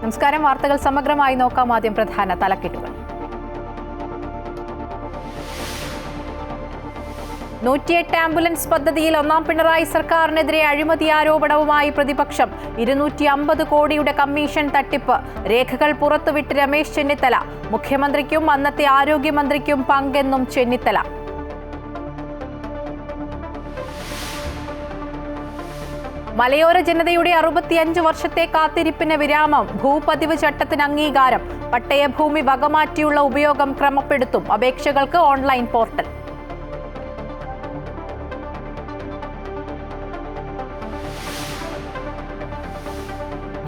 നമസ്കാരം. വാർത്തകൾ സമഗ്രമായി നോക്കാം. ആദ്യം പ്രധാന തലക്കെട്ടുകൾ. 108 ആംബുലൻസ് പദ്ധതിയിൽ ഒന്നാം പിണറായി സർക്കാരിനെതിരെ അഴിമതി ആരോപണവുമായി പ്രതിപക്ഷം. 250 കോടിയുടെ കമ്മീഷൻ തട്ടിപ്പ്. രേഖകൾ പുറത്തുവിട്ട് രമേശ് ചെന്നിത്തല. മുഖ്യമന്ത്രിക്കും അന്നത്തെ ആരോഗ്യമന്ത്രിക്കും പങ്കെന്നും ചെന്നിത്തല. മലയോര ജനതയുടെ 65 വർഷത്തെ കാത്തിരിപ്പിന് വിരാമം. ഭൂപതിവ് ചട്ടത്തിന് അംഗീകാരം. പട്ടയഭൂമി വകമാറ്റിയുള്ള ഉപയോഗം ക്രമപ്പെടുത്തും. അപേക്ഷകൾക്ക് ഓൺലൈൻ പോർട്ടൽ.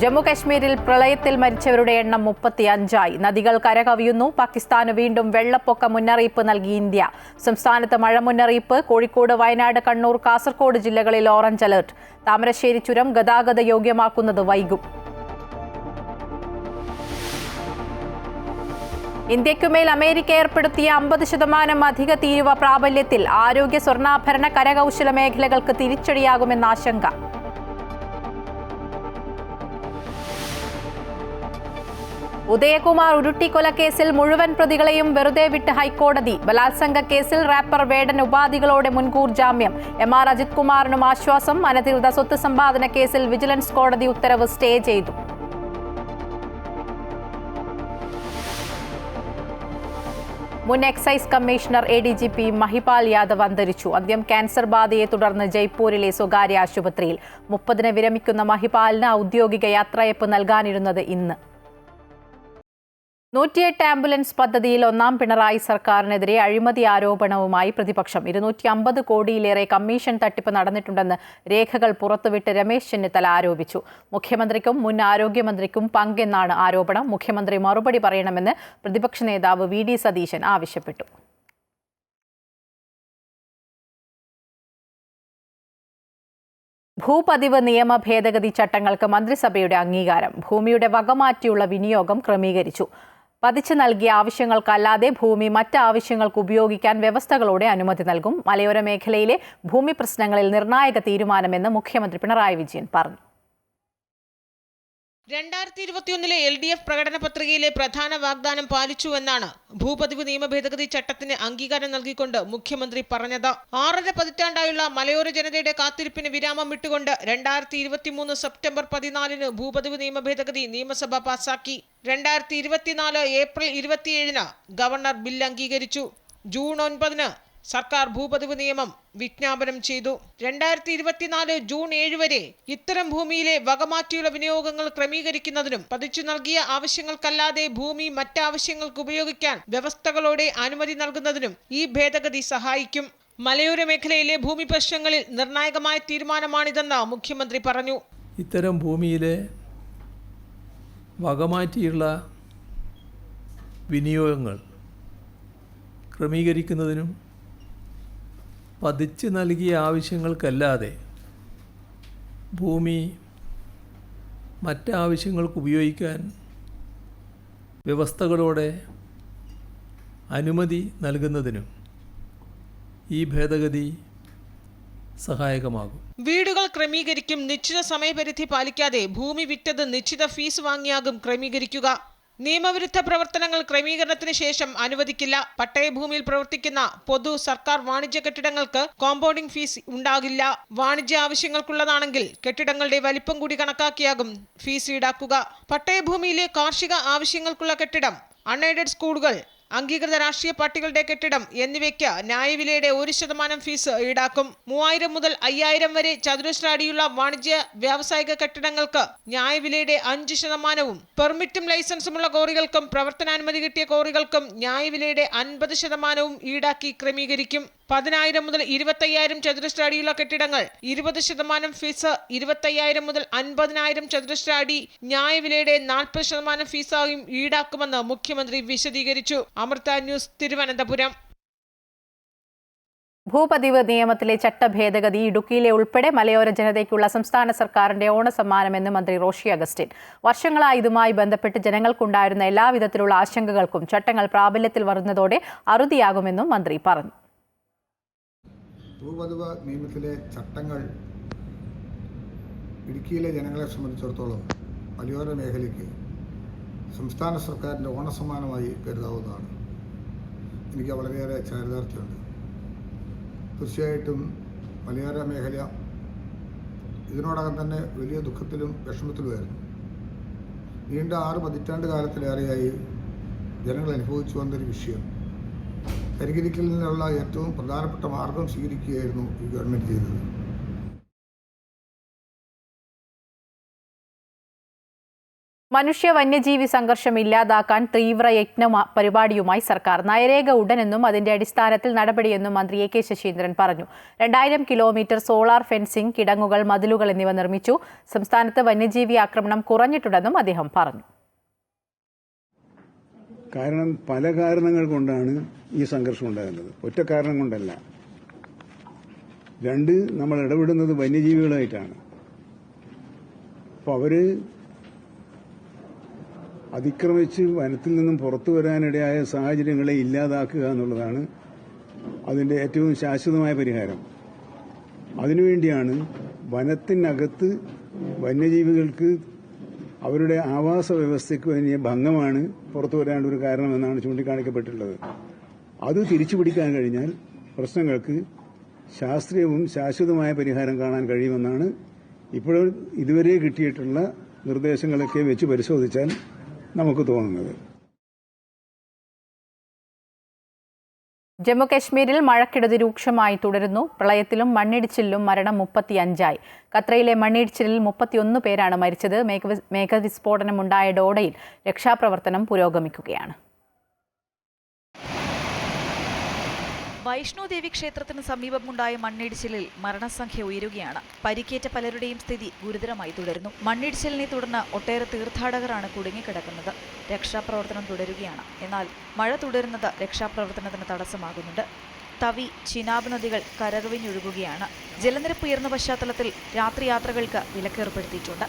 ജമ്മുകശ്മീരിൽ പ്രളയത്തിൽ മരിച്ചവരുടെ എണ്ണം 35ആയി. നദികൾ കരകവിയുന്നു. പാകിസ്ഥാന് വീണ്ടും വെള്ളപ്പൊക്ക മുന്നറിയിപ്പ് നൽകി ഇന്ത്യ. സംസ്ഥാനത്ത് മഴ മുന്നറിയിപ്പ്. കോഴിക്കോട്, വയനാട്, കണ്ണൂർ, കാസർഗോഡ് ജില്ലകളിൽ ഓറഞ്ച് അലർട്ട്. താമരശ്ശേരി ചുരം ഗതാഗത യോഗ്യമാക്കുന്നത് വൈകും. ഇന്ത്യയ്ക്കുമേൽ അമേരിക്ക ഏർപ്പെടുത്തിയ 50% അധിക തീരുവ പ്രാബല്യത്തിൽ. ആരോഗ്യ, സ്വർണ്ണാഭരണ, കരകൗശല മേഖലകൾക്ക് തിരിച്ചടിയാകുമെന്ന ആശങ്ക. ഉദയകുമാർ ഉരുട്ടിക്കൊലക്കേസിൽ മുഴുവൻ പ്രതികളെയും വെറുതെ വിട്ട് ഹൈക്കോടതി. ബലാത്സംഗ കേസിൽ റാപ്പർ വേടൻ ഉപാധികളോടെ മുൻകൂർ ജാമ്യം. MR അജിത് കുമാറിനും ആശ്വാസം. അനധികൃത സ്വത്ത് സമ്പാദന കേസിൽ വിജിലൻസ് കോടതി ഉത്തരവ് സ്റ്റേ ചെയ്തു. മുൻ excise commissioner ADGP Mahipal Yadav അന്തരിച്ചു. അന്ത്യം ക്യാൻസർ ബാധയെ തുടർന്ന് ജയ്പൂരിലെ സ്വകാര്യ ആശുപത്രിയിൽ. 30-ന് വിരമിക്കുന്ന മഹിപാലിന് ഔദ്യോഗിക യാത്രയയപ്പ് നൽകാനിരുന്നത് ഇന്ന്. 108 ആംബുലൻസ് പദ്ധതിയിൽ ഒന്നാം പിണറായി സർക്കാരിനെതിരെ അഴിമതി ആരോപണവുമായി പ്രതിപക്ഷം. 250 കോടിയിലേറെ കമ്മീഷൻ തട്ടിപ്പ് നടന്നിട്ടുണ്ടെന്ന് രേഖകൾ പുറത്തുവിട്ട് രമേശ് ചെന്നിത്തല ആരോപിച്ചു. മുഖ്യമന്ത്രിക്കും മുൻ ആരോഗ്യമന്ത്രിക്കും പങ്കെന്നാണ് ആരോപണം. മുഖ്യമന്ത്രി മറുപടി പറയണമെന്ന് പ്രതിപക്ഷ നേതാവ് VD സതീശൻ ആവശ്യപ്പെട്ടു. ഭൂപതിവ് നിയമ ഭേദഗതി ചട്ടങ്ങൾക്ക് മന്ത്രിസഭയുടെ അംഗീകാരം. ഭൂമിയുടെ വകമാറ്റിയുള്ള വിനിയോഗം ക്രമീകരിച്ചു. പതിച്ചു നൽകിയ ആവശ്യങ്ങൾക്കല്ലാതെ ഭൂമി മറ്റ് ആവശ്യങ്ങൾക്ക് ഉപയോഗിക്കാൻ വ്യവസ്ഥകളോടെ അനുമതി നൽകും. മലയോര മേഖലയിലെ ഭൂമി പ്രശ്നങ്ങളിൽ നിർണായക തീരുമാനമെന്ന് മുഖ്യമന്ത്രി പിണറായി വിജയൻ പറഞ്ഞു. 2021 LDF പ്രകടന പത്രികയിലെ പ്രധാന വാഗ്ദാനം പാലിച്ചുവെന്നാണ് ഭൂപതിവ് നിയമ ഭേദഗതി ചട്ടത്തിന് അംഗീകാരം നൽകിക്കൊണ്ട് മുഖ്യമന്ത്രി പറഞ്ഞത്. 6.5 പതിറ്റാണ്ടായുള്ള മലയോര ജനതയുടെ കാത്തിരിപ്പിന് വിരാമം വിട്ടുകൊണ്ട് 2023 സെപ്റ്റംബർ 14-ന് ഭൂപതിവ് നിയമ ഭേദഗതി നിയമസഭ പാസാക്കി. 2024 ഏപ്രിൽ 27-ന് ഗവർണർ ബിൽ അംഗീകരിച്ചു. ജൂൺ 9-ന് സർക്കാർ ഭൂപതിവ് നിയമം വിജ്ഞാപനം ചെയ്തു. 2024 ജൂൺ 7 വരെ ഇത്തരം ഭൂമിയിലെ വകമാറ്റിയുള്ള വിനിയോഗങ്ങൾ ക്രമീകരിക്കുന്നതിനും പതിച്ചു നൽകിയ ആവശ്യങ്ങൾക്കല്ലാതെ ഭൂമി മറ്റാവശ്യങ്ങൾക്ക് ഉപയോഗിക്കാൻ വ്യവസ്ഥകളോടെ അനുമതി നൽകുന്നതിനും ഈ ഭേദഗതി സഹായിക്കും. മലയോര മേഖലയിലെ ഭൂമി പ്രശ്നങ്ങളിൽ നിർണായകമായ തീരുമാനമാണിതെന്ന് മുഖ്യമന്ത്രി പറഞ്ഞു. ഇത്തരം ഭൂമിയിലെ വകമാറ്റിയുള്ള വിനിയോഗങ്ങൾ ക്രമീകരിക്കുന്നതിനും പതിച്ച് നൽകിയ ആവശ്യങ്ങൾക്കല്ലാതെ ഭൂമി മറ്റാവശ്യങ്ങൾക്ക് ഉപയോഗിക്കാൻ വ്യവസ്ഥകളോടെ അനുമതി നൽകുന്നതിനും ഈ ഭേദഗതി സഹായകമാകും. വീടുകൾ ക്രമീകരിക്കും. നിശ്ചിത സമയപരിധി പാലിക്കാതെ ഭൂമി വിറ്റത് നിശ്ചിത ഫീസ് വാങ്ങിയാകും ക്രമീകരിക്കുക. നിയമവിരുദ്ധ പ്രവർത്തനങ്ങൾ ക്രമീകരണത്തിന് ശേഷം അനുവദിക്കില്ല. പട്ടയഭൂമിയിൽ പ്രവർത്തിക്കുന്ന പൊതു, സർക്കാർ, വാണിജ്യ കെട്ടിടങ്ങൾക്ക് കോമ്പൗണ്ടിംഗ് ഫീസ് ഉണ്ടാകില്ല. വാണിജ്യ ആവശ്യങ്ങൾക്കുള്ളതാണെങ്കിൽ കെട്ടിടങ്ങളുടെ വലിപ്പം കൂടി കണക്കാക്കിയാകും ഫീസ് ഈടാക്കുക. പട്ടയഭൂമിയിലെ കാർഷിക ആവശ്യങ്ങൾക്കുള്ള കെട്ടിടം, അൺഎയ്ഡഡ് സ്കൂളുകൾ, അംഗീകൃത രാഷ്ട്രീയ പാർട്ടികളുടെ കെട്ടിടം എന്നിവയ്ക്ക് ന്യായവിലയുടെ 1% ഫീസ് ഈടാക്കും. 3000 മുതൽ 5000 വരെ ചതുരശ്ര അടിയുള്ള വാണിജ്യ വ്യാവസായിക കെട്ടിടങ്ങൾക്ക് ന്യായവിലയുടെ 5%, പെർമിറ്റും ലൈസൻസുമുള്ള കോറികൾക്കും പ്രവർത്തനാനുമതി കിട്ടിയ കോറികൾക്കും ന്യായവിലയുടെ 50% ഈടാക്കി ക്രമീകരിക്കും. 10000 മുതൽ 25000 ചതുരശ്ര അടിയുള്ള കെട്ടിടങ്ങൾ 20% ഫീസ്, 25000 മുതൽ 50000 ചതുരശ്ര അടി ന്യായവിലയുടെ 40% ഫീസായും ഈടാക്കുമെന്ന് മുഖ്യമന്ത്രി വിശദീകരിച്ചു. അമൃത ന്യൂസ്, തിരുവനന്തപുരം. ഭൂപതിവ് നിയമത്തിലെ ചട്ടഭേദഗതി ഇടുക്കിയിലെ ഉൾപ്പെടെ മലയോര ജനതയ്ക്കുള്ള സംസ്ഥാന സർക്കാരിന്റെ ഓണസമ്മാനമെന്ന് മന്ത്രി റോഷി അഗസ്റ്റിൻ. വർഷങ്ങളായി ഇതുമായി ബന്ധപ്പെട്ട് ജനങ്ങൾക്കുണ്ടായിരുന്ന എല്ലാവിധത്തിലുള്ള ആശങ്കകൾക്കും ചട്ടങ്ങൾ പ്രാബല്യത്തിൽ വരുന്നതോടെ അറുതിയാകുമെന്നും മന്ത്രി പറഞ്ഞു. ഭൂപതിവ് നിയമത്തിലെ ചട്ടങ്ങൾ ഇടുക്കിയിലെ ജനങ്ങളെ സംബന്ധിച്ചിടത്തോളം മലയോര മേഖലയ്ക്ക് സംസ്ഥാന സർക്കാരിൻ്റെ ഓണസമ്മാനമായി കരുതാവുന്നതാണ്. എനിക്ക് വളരെയേറെ ചാരിതാർത്ഥ്യമുണ്ട്. തീർച്ചയായിട്ടും മലയോര മേഖല ഇതിനോടകം തന്നെ വലിയ ദുഃഖത്തിലും വിഷമത്തിലുമായിരുന്നു. നീണ്ട 6 പതിറ്റാണ്ട് കാലത്തിലേറെയായി ജനങ്ങൾ അനുഭവിച്ചു വന്നൊരു വിഷയം പരിഹരിക്കലിനുള്ള ഏറ്റവും പ്രധാനപ്പെട്ട മാർഗം സ്വീകരിക്കുകയായിരുന്നു ഈ ഗവൺമെൻറ് ചെയ്തത്. മനുഷ്യ വന്യജീവി സംഘർഷം ഇല്ലാതാക്കാൻ തീവ്ര യജ്ഞ പരിപാടിയുമായി സർക്കാർ. നയരേഖ ഉടനെന്നും അതിന്റെ അടിസ്ഥാനത്തിൽ നടപടിയെന്നും മന്ത്രി എ കെ ശശീന്ദ്രൻ പറഞ്ഞു. 2000 കിലോമീറ്റർ സോളാർ ഫെൻസിംഗ്, കിടങ്ങുകൾ, മതിലുകൾ എന്നിവ നിർമ്മിച്ചു. സംസ്ഥാനത്ത് വന്യജീവി ആക്രമണം കുറഞ്ഞിട്ടുണ്ടെന്നും അദ്ദേഹം പറഞ്ഞു. കാരണം പല കാരണങ്ങൾ കൊണ്ടാണ് ഈ സംഘർഷം ഉണ്ടാകുന്നത്, ഒറ്റ കാരണം കൊണ്ടല്ല. 2, നമ്മൾ ഇടപെടുന്നത് വന്യജീവികളായിട്ടാണ്. അപ്പോൾ അവര് അതിക്രമിച്ച് വനത്തിൽ നിന്നും പുറത്തു വരാനിടയായ സാഹചര്യങ്ങളെ ഇല്ലാതാക്കുക എന്നുള്ളതാണ് അതിൻ്റെ ഏറ്റവും ശാശ്വതമായ പരിഹാരം. അതിനുവേണ്ടിയാണ് വനത്തിനകത്ത് വന്യജീവികൾക്ക് അവരുടെ ആവാസ വ്യവസ്ഥയ്ക്ക് വലിയ ഭംഗമാണ് പുറത്തു വരാനൊരു കാരണമെന്നാണ് ചൂണ്ടിക്കാണിക്കപ്പെട്ടിട്ടുള്ളത്. അത് തിരിച്ചുപിടിക്കാൻ കഴിഞ്ഞാൽ പ്രശ്നങ്ങൾക്ക് ശാസ്ത്രീയവും ശാശ്വതമായ പരിഹാരം കാണാൻ കഴിയുമെന്നാണ് ഇപ്പോൾ ഇതുവരെ കിട്ടിയിട്ടുള്ള നിർദ്ദേശങ്ങളൊക്കെ വെച്ച് പരിശോധിച്ചാൽ നമുക്ക് തോന്നുന്നത്. ജമ്മു കശ്മീരിൽ മഴക്കെടുതി രൂക്ഷമായി തുടരുന്നു. പ്രളയത്തിലും മണ്ണിടിച്ചിലിലും മരണം 35ആയി. ഖത്രയിലെ മണ്ണിടിച്ചിലിൽ 31 പേരാണ് മരിച്ചത്. മേഘവിസ്ഫോടനമുണ്ടായ ഡോഡയിൽ രക്ഷാപ്രവർത്തനം പുരോഗമിക്കുകയാണ്. വൈഷ്ണോദേവി ക്ഷേത്രത്തിന് സമീപമുണ്ടായ മണ്ണിടിച്ചിലിൽ മരണസംഖ്യ ഉയരുകയാണ്. പരിക്കേറ്റ പലരുടെയും സ്ഥിതി ഗുരുതരമായി തുടരുന്നു. മണ്ണിടിച്ചിലിനെ തുടർന്ന് ഒട്ടേറെ തീർത്ഥാടകരാണ് കുടുങ്ങിക്കിടക്കുന്നത്. രക്ഷാപ്രവർത്തനം തുടരുകയാണ്. എന്നാൽ മഴ തുടരുന്നത് രക്ഷാപ്രവർത്തനത്തിന് തടസ്സമാകുന്നുണ്ട്. തവി, ചിനാബ് നദികൾ കരകവിഞ്ഞൊഴുകുകയാണ്. ജലനിരപ്പ് ഉയർന്ന പശ്ചാത്തലത്തിൽ രാത്രിയാത്രകൾക്ക് വിലക്കേർപ്പെടുത്തിയിട്ടുണ്ട്.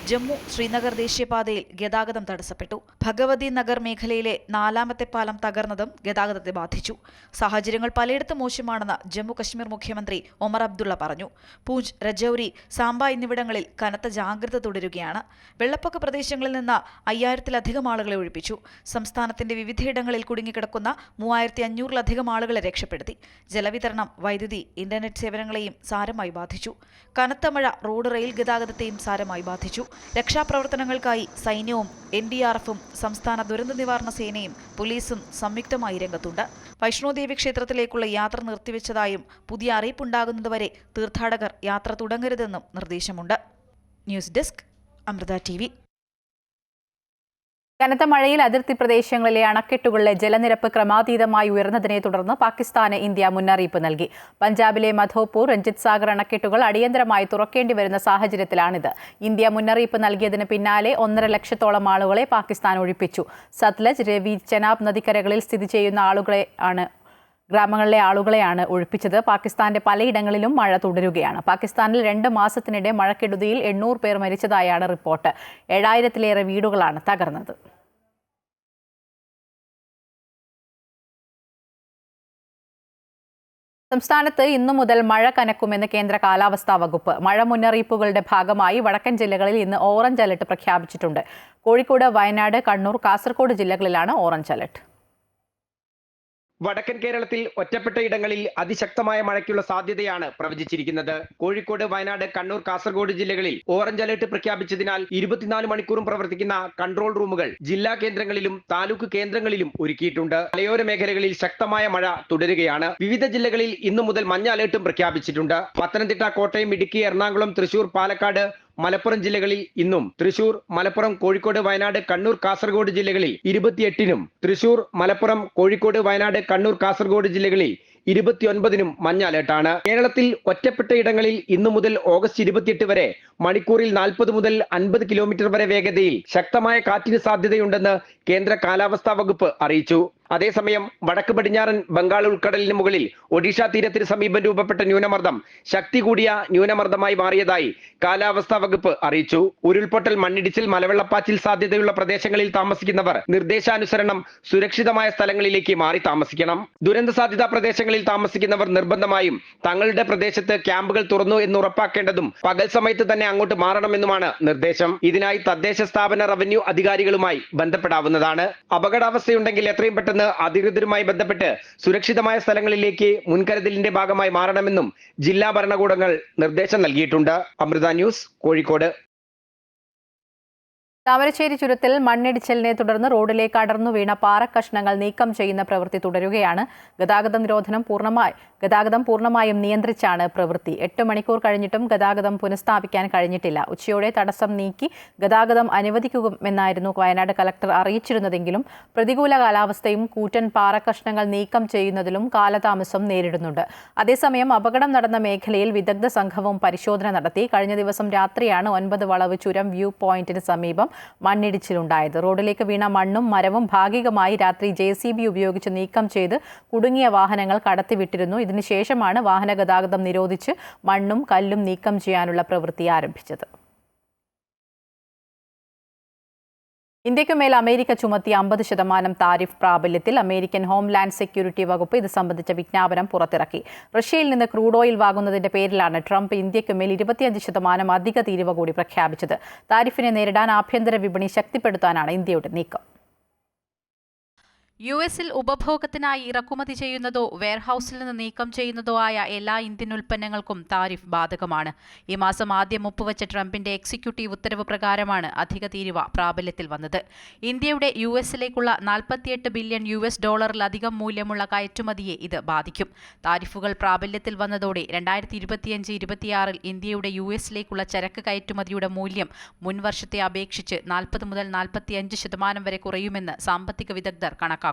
ജമ്മു ശ്രീനഗർ ദേശീയപാതയിൽ ഗതാഗതം തടസ്സപ്പെട്ടു. ഭഗവതി നഗർ മേഖലയിലെ 4ാമത്തെ പാലം തകർന്നതും ഗതാഗതത്തെ ബാധിച്ചു. സാഹചര്യങ്ങൾ പലയിടത്തും മോശമാണെന്ന് ജമ്മു കശ്മീർ മുഖ്യമന്ത്രി ഒമർ അബ്ദുള്ള പറഞ്ഞു. പൂഞ്ച്, രജൌരി, സാംബ എന്നിവിടങ്ങളിൽ കനത്ത ജാഗ്രത തുടരുകയാണ്. വെള്ളപ്പൊക്ക പ്രദേശങ്ങളിൽ നിന്ന് 5000-ലധികം ആളുകളെ ഒഴിപ്പിച്ചു. സംസ്ഥാനത്തിന്റെ വിവിധയിടങ്ങളിൽ കുടുങ്ങിക്കിടക്കുന്ന 3500-ലധികം ആളുകളെ രക്ഷപ്പെടുത്തി. ജലവിതരണം, വൈദ്യുതി, ഇന്റർനെറ്റ് സേവനങ്ങളെയും സാരമായി ബാധിച്ചു. കനത്ത മഴ റോഡ്, റെയിൽ ഗതാഗതത്തെയും സാരമായി ബാധിച്ചു. രക്ഷാപ്രവർത്തനങ്ങൾക്കായി സൈന്യവും NDRFും സംസ്ഥാന ദുരന്ത നിവാരണ സേനയും പോലീസും സംയുക്തമായി രംഗത്തുണ്ട്. വൈഷ്ണോദേവി ക്ഷേത്രത്തിലേക്കുള്ള യാത്ര നിർത്തിവെച്ചതായും പുതിയ അറിയിപ്പുണ്ടാകുന്നതുവരെ തീർത്ഥാടകർ യാത്ര തുടങ്ങരുതെന്നും നിർദ്ദേശമുണ്ട്. News desk, Amrita TV. കനത്ത മഴയിൽ അതിർത്തി പ്രദേശങ്ങളിലെ അണക്കെട്ടുകളിലെ ജലനിരപ്പ് ക്രമാതീതമായി ഉയർന്നതിനെ തുടർന്ന് പാകിസ്ഥാന് ഇന്ത്യ മുന്നറിയിപ്പ് നൽകി. പഞ്ചാബിലെ മധോപൂർ, രഞ്ജിത് സാഗർ അണക്കെട്ടുകൾ അടിയന്തരമായി തുറക്കേണ്ടി വരുന്ന സാഹചര്യത്തിലാണിത്. ഇന്ത്യ മുന്നറിയിപ്പ് നൽകിയതിന് പിന്നാലെ 1.5 ലക്ഷത്തോളം ആളുകളെ പാകിസ്ഥാൻ ഒഴിപ്പിച്ചു. സത്ലജ്, രവി, ചെനാബ് നദിക്കരകളിൽ സ്ഥിതി ചെയ്യുന്ന ഗ്രാമങ്ങളിലെ ആളുകളെയാണ് ഒഴിപ്പിച്ചത്. പാകിസ്ഥാന്റെ പലയിടങ്ങളിലും മഴ തുടരുകയാണ്. പാകിസ്ഥാനിൽ 2 മാസത്തിനിടെ മഴക്കെടുതിയിൽ 800 പേർ മരിച്ചതായാണ് റിപ്പോർട്ട്. 7000-ലേറെ വീടുകളാണ് തകർന്നത്. സംസ്ഥാനത്ത് ഇന്നു മുതൽ മഴ കനക്കുമെന്ന് കേന്ദ്ര കാലാവസ്ഥാ വകുപ്പ്. മഴ മുന്നറിയിപ്പുകളുടെ ഭാഗമായി വടക്കൻ ജില്ലകളിൽ ഇന്ന് ഓറഞ്ച് അലർട്ട് പ്രഖ്യാപിച്ചിട്ടുണ്ട്. കോഴിക്കോട്, വയനാട്, കണ്ണൂർ, കാസർഗോഡ് ജില്ലകളിലാണ് ഓറഞ്ച് അലർട്ട്. വടക്കൻ കേരളത്തിൽ ഒറ്റപ്പെട്ട ഇടങ്ങളിൽ അതിശക്തമായ മഴയ്ക്കുള്ള സാധ്യതയാണ് പ്രവചിച്ചിരിക്കുന്നത്. കോഴിക്കോട്, വയനാട്, കണ്ണൂർ, കാസർഗോഡ് ജില്ലകളിൽ ഓറഞ്ച് അലർട്ട് പ്രഖ്യാപിച്ചതിനാൽ 24 മണിക്കൂറും പ്രവർത്തിക്കുന്ന കൺട്രോൾ റൂമുകൾ ജില്ലാ കേന്ദ്രങ്ങളിലും താലൂക്ക് കേന്ദ്രങ്ങളിലും ഒരുക്കിയിട്ടുണ്ട്. മലയോര മേഖലകളിൽ ശക്തമായ മഴ തുടരുകയാണ്. വിവിധ ജില്ലകളിൽ ഇന്നു മുതൽ മഞ്ഞ അലർട്ടും പ്രഖ്യാപിച്ചിട്ടുണ്ട്. പത്തനംതിട്ട, കോട്ടയം, ഇടുക്കി, എറണാകുളം, തൃശൂർ, പാലക്കാട്, മലപ്പുറം ജില്ലകളിൽ ഇന്നും, തൃശൂർ, മലപ്പുറം, കോഴിക്കോട്, വയനാട്, കണ്ണൂർ, കാസർഗോഡ് ജില്ലകളിൽ 28-നും, തൃശൂർ, മലപ്പുറം, കോഴിക്കോട്, വയനാട്, കണ്ണൂർ, കാസർഗോഡ് ജില്ലകളിൽ 29-നും മഞ്ഞ അലർട്ടാണ്. കേരളത്തിൽ ഒറ്റപ്പെട്ട ഇടങ്ങളിൽ ഇന്നു മുതൽ ഓഗസ്റ്റ് 28 വരെ മണിക്കൂറിൽ 40 മുതൽ 50 കിലോമീറ്റർ വരെ വേഗതയിൽ ശക്തമായ കാറ്റിന് സാധ്യതയുണ്ടെന്ന് കേന്ദ്ര കാലാവസ്ഥാ വകുപ്പ് അറിയിച്ചു. അതേസമയം വടക്ക് പടിഞ്ഞാറൻ ബംഗാൾ ഉൾക്കടലിന് മുകളിൽ ഒഡീഷ തീരത്തിന് സമീപം രൂപപ്പെട്ട ന്യൂനമർദ്ദം ശക്തി കൂടിയ ന്യൂനമർദ്ദമായി മാറിയതായി കാലാവസ്ഥാ വകുപ്പ് അറിയിച്ചു. ഉരുൾപൊട്ടൽ, മണ്ണിടിച്ചിൽ, മലവെള്ളപ്പാച്ചിൽ സാധ്യതയുള്ള പ്രദേശങ്ങളിൽ താമസിക്കുന്നവർ നിർദ്ദേശാനുസരണം സുരക്ഷിതമായ സ്ഥലങ്ങളിലേക്ക് മാറി താമസിക്കണം. ദുരന്ത സാധ്യതാ പ്രദേശങ്ങളിൽ പ്രദേശങ്ങളിൽ താമസിക്കുന്നവർ നിർബന്ധമായും തങ്ങളുടെ പ്രദേശത്ത് ക്യാമ്പുകൾ തുറന്നു എന്ന് ഉറപ്പാക്കേണ്ടതും പകൽ സമയത്ത് തന്നെ അങ്ങോട്ട് മാറണമെന്നുമാണ് നിർദ്ദേശം. ഇതിനായി തദ്ദേശ സ്ഥാപന റവന്യൂ അധികാരികളുമായി ബന്ധപ്പെടാവുന്നതാണ്. അപകടാവസ്ഥയുണ്ടെങ്കിൽ എത്രയും പെട്ടെന്ന് അധികൃതരുമായി ബന്ധപ്പെട്ട് സുരക്ഷിതമായ സ്ഥലങ്ങളിലേക്ക് മുൻകരുതലിന്റെ ഭാഗമായി മാറണമെന്നും ജില്ലാ ഭരണകൂടങ്ങൾ നിർദ്ദേശം നൽകിയിട്ടുണ്ട്. അമൃത ന്യൂസ്, കോഴിക്കോട്. താമരശ്ശേരി ചുരത്തിൽ മണ്ണിടിച്ചിലിനെ തുടർന്ന് റോഡിലേക്ക് അടർന്നു വീണ പാറക്കഷ്ണങ്ങൾ നീക്കം ചെയ്യുന്ന പ്രവൃത്തി തുടരുകയാണ്. ഗതാഗതം പൂർണ്ണമായും നിയന്ത്രിച്ചാണ് പ്രവൃത്തി. 8 മണിക്കൂർ കഴിഞ്ഞിട്ടും ഗതാഗതം പുനഃസ്ഥാപിക്കാൻ കഴിഞ്ഞിട്ടില്ല. ഉച്ചയോടെ തടസ്സം നീക്കി ഗതാഗതം അനുവദിക്കുമെന്നായിരുന്നു വയനാട് കലക്ടർ അറിയിച്ചിരുന്നതെങ്കിലും പ്രതികൂല കാലാവസ്ഥയും കൂറ്റൻ പാറക്കഷ്ണങ്ങൾ നീക്കം ചെയ്യുന്നതിലും കാലതാമസം നേരിടുന്നുണ്ട്. അതേസമയം അപകടം നടന്ന മേഖലയിൽ വിദഗ്ധ സംഘവും പരിശോധന നടത്തി. കഴിഞ്ഞ ദിവസം രാത്രിയാണ് 9 വളവ് ചുരം വ്യൂ പോയിന്റിന് സമീപം മണ്ണിടിച്ചിലുണ്ടായത്. റോഡിലേക്ക് വീണ മണ്ണും മരവും ഭാഗികമായി രാത്രി JCB ഉപയോഗിച്ച് നീക്കം ചെയ്ത് കുടുങ്ങിയ വാഹനങ്ങൾ കടത്തിവിട്ടിരുന്നു. ഇതിനുശേഷമാണ് വാഹന ഗതാഗതം നിരോധിച്ച് മണ്ണും കല്ലും നീക്കം ചെയ്യാനുള്ള പ്രവൃത്തി ആരംഭിച്ചത്. ഇന്ത്യയ്ക്കുമേൽ അമേരിക്ക ചുമത്തിയ 50% താരിഫ് പ്രാബല്യത്തിൽ. അമേരിക്കൻ ഹോംലാൻഡ് സെക്യൂരിറ്റി വകുപ്പ് ഇത് സംബന്ധിച്ച വിജ്ഞാപനം പുറത്തിറക്കി. റഷ്യയിൽ നിന്ന് ക്രൂഡ് ഓയിൽ വാങ്ങുന്നതിന്റെ പേരിലാണ് ട്രംപ് ഇന്ത്യയ്ക്കുമേൽ 25% അധിക തീരുവ കൂടി പ്രഖ്യാപിച്ചത്. താരിഫിനെ നേരിടാൻ ആഭ്യന്തര വിപണി ശക്തിപ്പെടുത്താനാണ് ഇന്ത്യയുടെ നീക്കം. US-ൽ ഉപഭോഗത്തിനായി ഇറക്കുമതി ചെയ്യുന്നതോ വെയർഹൌസിൽ നിന്ന് നീക്കം ചെയ്യുന്നതോ ആയ എല്ലാ ഇന്ത്യൻ ഉൽപ്പന്നങ്ങൾക്കും താരിഫ് ബാധകമാണ്. ഈ മാസം ആദ്യം ഒപ്പുവെച്ച ട്രംപിന്റെ എക്സിക്യൂട്ടീവ് ഉത്തരവ് പ്രകാരമാണ് അധിക തീരുവ പ്രാബല്യത്തിൽ വന്നത്. ഇന്ത്യയുടെ US-ലേക്കുള്ള $48 ബില്യൺ ഡോളറിലധികം മൂല്യമുള്ള കയറ്റുമതിയെ ഇത് ബാധിക്കും. താരിഫുകൾ പ്രാബല്യത്തിൽ വന്നതോടെ 2025-26 ഇന്ത്യയുടെ US-ലേക്കുള്ള ചരക്ക് കയറ്റുമതിയുടെ മൂല്യം മുൻവർഷത്തെ അപേക്ഷിച്ച് 40 മുതൽ 45% വരെ കുറയുമെന്ന് സാമ്പത്തിക വിദഗ്ധർ കണക്കാക്കുന്നു.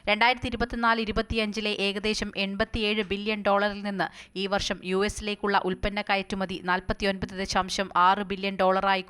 2024-25 ഏകദേശം $87 ബില്യൺ നിന്ന് ഈ വർഷം US-ലേക്കുള്ള ഉൽപ്പന്ന കയറ്റുമതി $49.6 ബില്യൺ